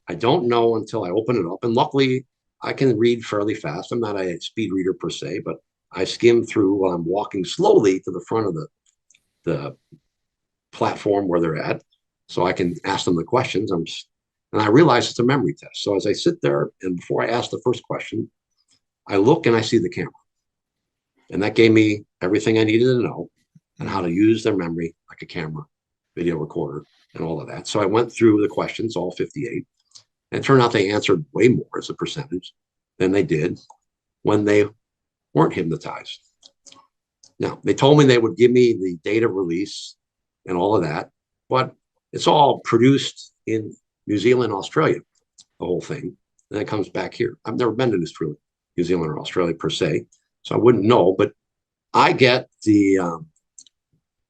I don't know until I open it up. And luckily, I can read fairly fast. I'm not a speed reader per se, but I skim through while I'm walking slowly to the front of the platform where they're at, so I can ask them the questions. And I realize it's a memory test. So as I sit there, and before I ask the first question, I look and I see the camera. And that gave me everything I needed to know and how to use their memory like a camera, video recorder, and all of that. So I went through the questions, all 58. And it turned out they answered way more as a percentage than they did when they weren't hypnotized. Now, they told me they would give me the date of release and all of that, but it's all produced in New Zealand, Australia, the whole thing. And it comes back here. I've never been to New Zealand or Australia per se, so I wouldn't know, but I get the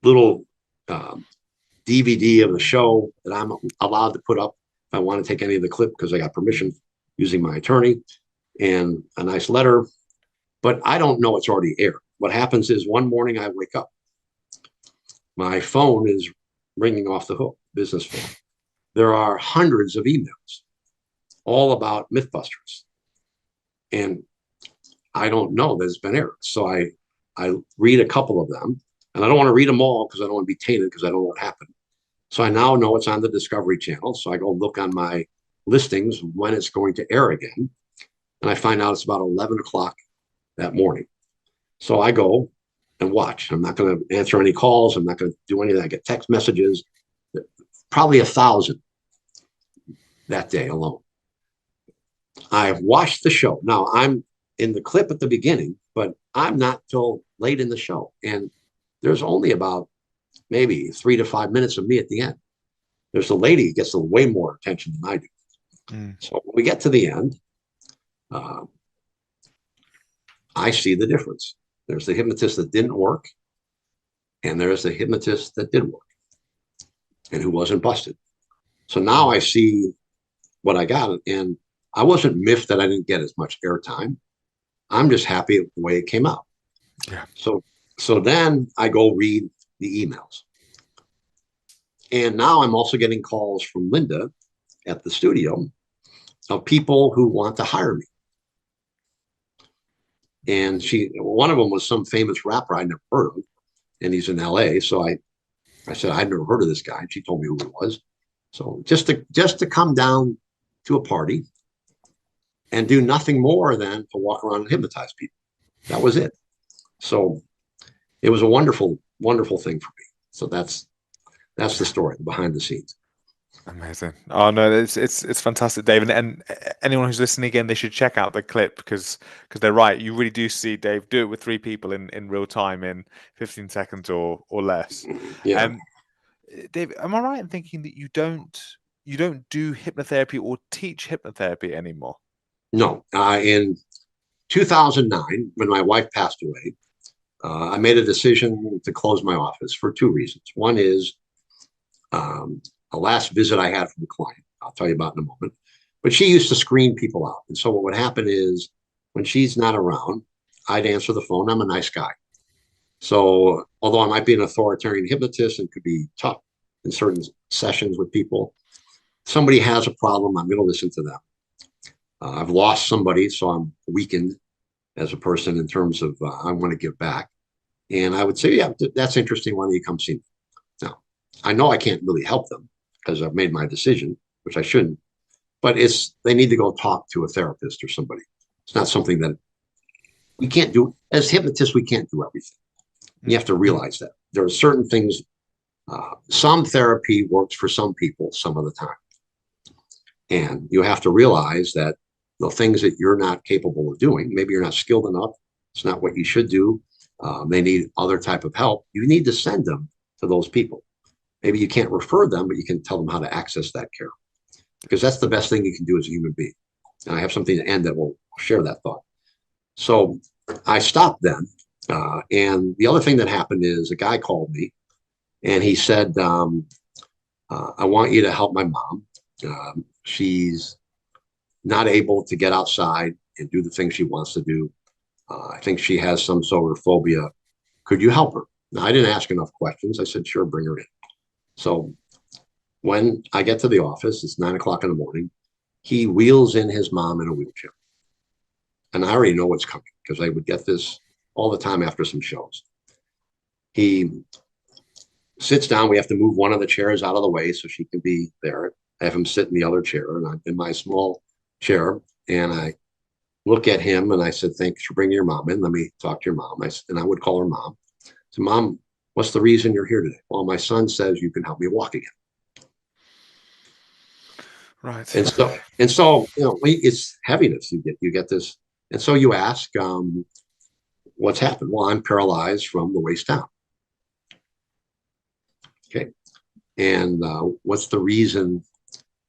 little DVD of the show that I'm allowed to put up if I want to take any of the clip because I got permission using my attorney and a nice letter, but I don't know it's already aired. What happens is one morning I wake up, my phone is ringing off the hook, business phone. There are hundreds of emails all about Mythbusters. And I don't know that it's been aired. So I read a couple of them, and I don't want to read them all because I don't want to be tainted because I don't know what happened. So I now know it's on the Discovery Channel. So I go look on my listings when it's going to air again. And I find out it's about 11 o'clock that morning. So I go and watch. I'm not going to answer any calls. I'm not going to do any of that. I get text messages, probably 1,000 that day alone. I watched the show. Now I'm in the clip at the beginning, but I'm not till late in the show. And there's only about maybe 3 to 5 minutes of me at the end. There's a lady who gets way more attention than I do. So when we get to the end, I see the difference. There's the hypnotist that didn't work, and there's the hypnotist that did work and who wasn't busted. So now I see what I got, and I wasn't miffed that I didn't get as much airtime. I'm just happy with the way it came out. Yeah. So then I go read the emails. And now I'm also getting calls from Linda at the studio of people who want to hire me. And one of them was some famous rapper I'd never heard of, and he's in LA. So I said, I'd never heard of this guy. And she told me who he was. So just to come down to a party and do nothing more than to walk around and hypnotize people. That was it. So it was a wonderful, wonderful thing for me. So that's the story behind the scenes. Amazing. Oh no, it's fantastic, Dave. And anyone who's listening again, they should check out the clip because they're right. You really do see Dave do it with 3 people in real time in 15 seconds or less. Yeah. Dave, am I right in thinking that you don't do hypnotherapy or teach hypnotherapy anymore? No. In 2009, when my wife passed away, I made a decision to close my office for 2 reasons. One is a last visit I had from a client. I'll tell you about in a moment. But she used to screen people out. And so what would happen is when she's not around, I'd answer the phone. I'm a nice guy. So although I might be an authoritarian hypnotist and could be tough in certain sessions with people, somebody has a problem, I'm going to listen to them. I've lost somebody, so I'm weakened as a person in terms of I want to give back. And I would say, yeah, that's interesting. Why don't you come see me? Now, I know I can't really help them because I've made my decision, which I shouldn't, but they need to go talk to a therapist or somebody. It's not something that we can't do. As hypnotists, we can't do everything. You have to realize that. There are certain things, some therapy works for some people some of the time. And you have to realize that the things that you're not capable of doing, maybe you're not skilled enough, it's not what you should do, they need other type of help, you need to send them to those people. Maybe you can't refer them, but you can tell them how to access that care. Because that's the best thing you can do as a human being. And I have something to end that will share that thought. So I stopped then. And the other thing that happened is a guy called me and he said, I want you to help my mom. She's not able to get outside and do the things she wants to do. I think she has some sort of phobia. Could you help her? Now, I didn't ask enough questions. I said, sure, bring her in. So when I get to the office, it's 9 o'clock in the morning. He wheels in his mom in a wheelchair. And I already know what's coming because I would get this all the time after some shows. He sits down. We have to move one of the chairs out of the way so she can be there. I have him sit in the other chair, and I'm in my small chair. And I look at him and I said, thanks for bringing your mom in. Let me talk to your mom. And I would call her mom. So, Mom, what's the reason you're here today? Well, my son says you can help me walk again. Right. And so it's heaviness. You get this. And so you ask, what's happened? Well, I'm paralyzed from the waist down. Okay. And what's the reason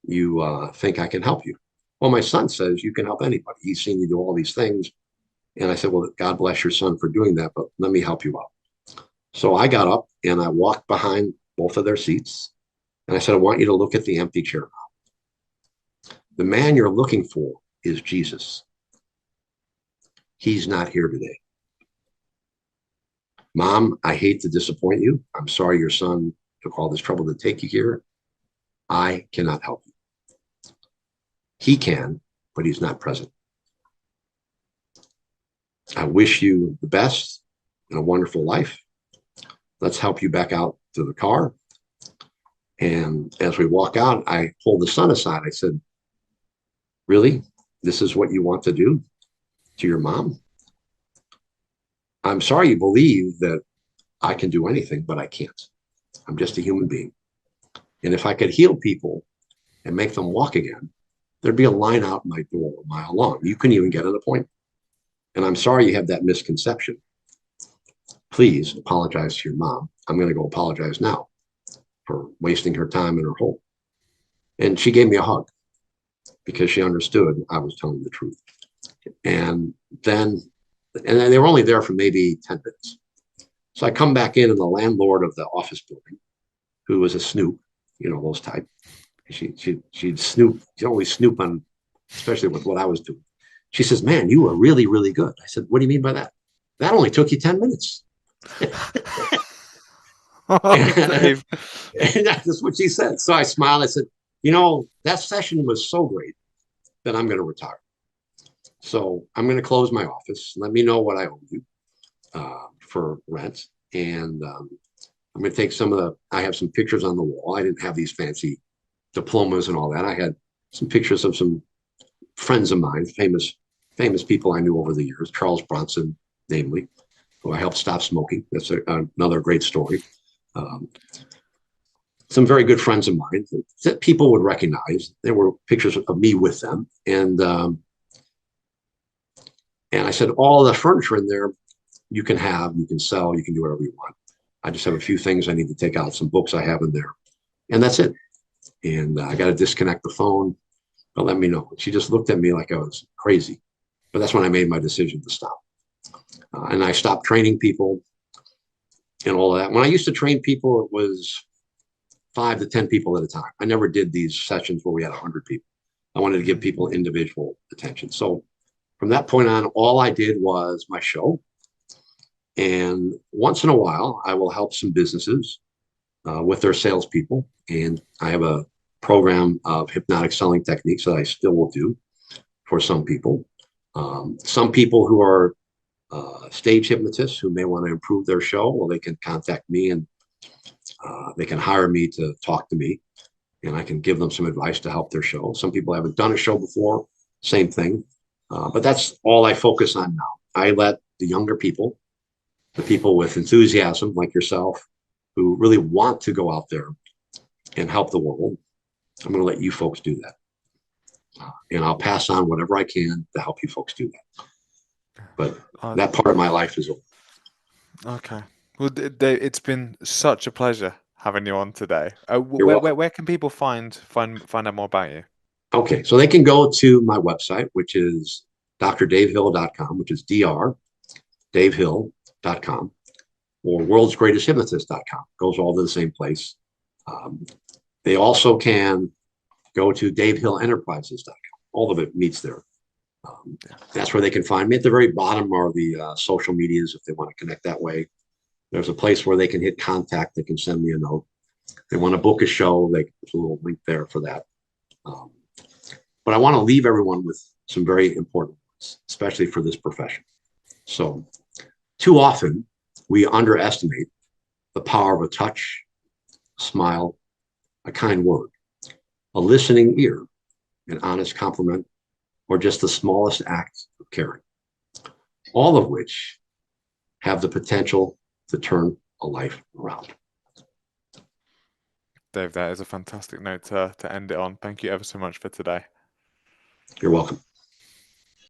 you think I can help you? Well, my son says you can help anybody. He's seen you do all these things. And I said, well, God bless your son for doing that, but let me help you out. So I got up and I walked behind both of their seats. And I said, I want you to look at the empty chair now. The man you're looking for is Jesus. He's not here today. Mom, I hate to disappoint you. I'm sorry your son took all this trouble to take you here. I cannot help you. He can, but he's not present. I wish you the best and a wonderful life. Let's help you back out to the car. And as we walk out, I pulled the son aside. I said, really? This is what you want to do to your mom? I'm sorry you believe that I can do anything, but I can't. I'm just a human being. And if I could heal people and make them walk again, there'd be a line out my door a mile long. You couldn't even get an appointment. And I'm sorry you have that misconception. Please apologize to your mom. I'm going to go apologize now for wasting her time and her hope. And she gave me a hug because she understood I was telling the truth. And then they were only there for maybe 10 minutes. So I come back in and the landlord of the office building, who was a snoop, those type, she'd snoop, she'd always snoop on, especially with what I was doing. She says, man, you were really, really good. I said, what do you mean by that? That only took you 10 minutes. and that's what she said. So I smiled. I said, that session was so great that I'm going to retire. So I'm going to close my office. Let me know what I owe you for rent. And I'm going to take I have some pictures on the wall. I didn't have these fancy diplomas and all that. I had some pictures of some friends of mine, famous people I knew over the years, Charles Bronson, namely, who I helped stop smoking. That's another great story. some very good friends of mine that people would recognize. There were pictures of me with them. And I said, all the furniture in there, you can have, you can sell, you can do whatever you want. I just have a few things I need to take out, some books I have in there. And that's it. And I got to disconnect the phone. But let me know. She just looked at me like I was crazy. But that's when I made my decision to stop. And I stopped training people and all of that. When I used to train people, it was 5 to 10 people at a time. I never did these sessions where we had 100 people. I wanted to give people individual attention. So from that point on, all I did was my show. And once in a while, I will help some businesses with their salespeople. And I have a program of hypnotic selling techniques that I still will do for some people. Some people who are stage hypnotists who may want to improve their show, well, they can contact me and they can hire me to talk to me, and I can give them some advice to help their show. Some people haven't done a show before, same thing. But that's all I focus on now. I let the younger people, the people with enthusiasm like yourself, who really want to go out there and help the world, I'm going to let you folks do that. And I'll pass on whatever I can to help you folks do that. But that part of my life is over. Okay. Well, it's been such a pleasure having you on today. You're welcome. Where can people find out more about you? Okay, so they can go to my website, which is drdavehill.com, which is davehill.com, or worldsgreatesthypnotist.com. Goes all to the same place. They also can go to davehillenterprises.com. All of it meets there. That's where they can find me. At the very bottom are the social medias if they want to connect that way. There's a place where they can hit contact. They can send me a note. If they want to book a show, there's a little link there for that. But I want to leave everyone with some very important ones, especially for this profession. So too often we underestimate the power of a touch, a smile, a kind word, a listening ear, an honest compliment, or just the smallest act of caring, all of which have the potential to turn a life around. Dave, that is a fantastic note to end it on. Thank you ever so much for today. You're welcome.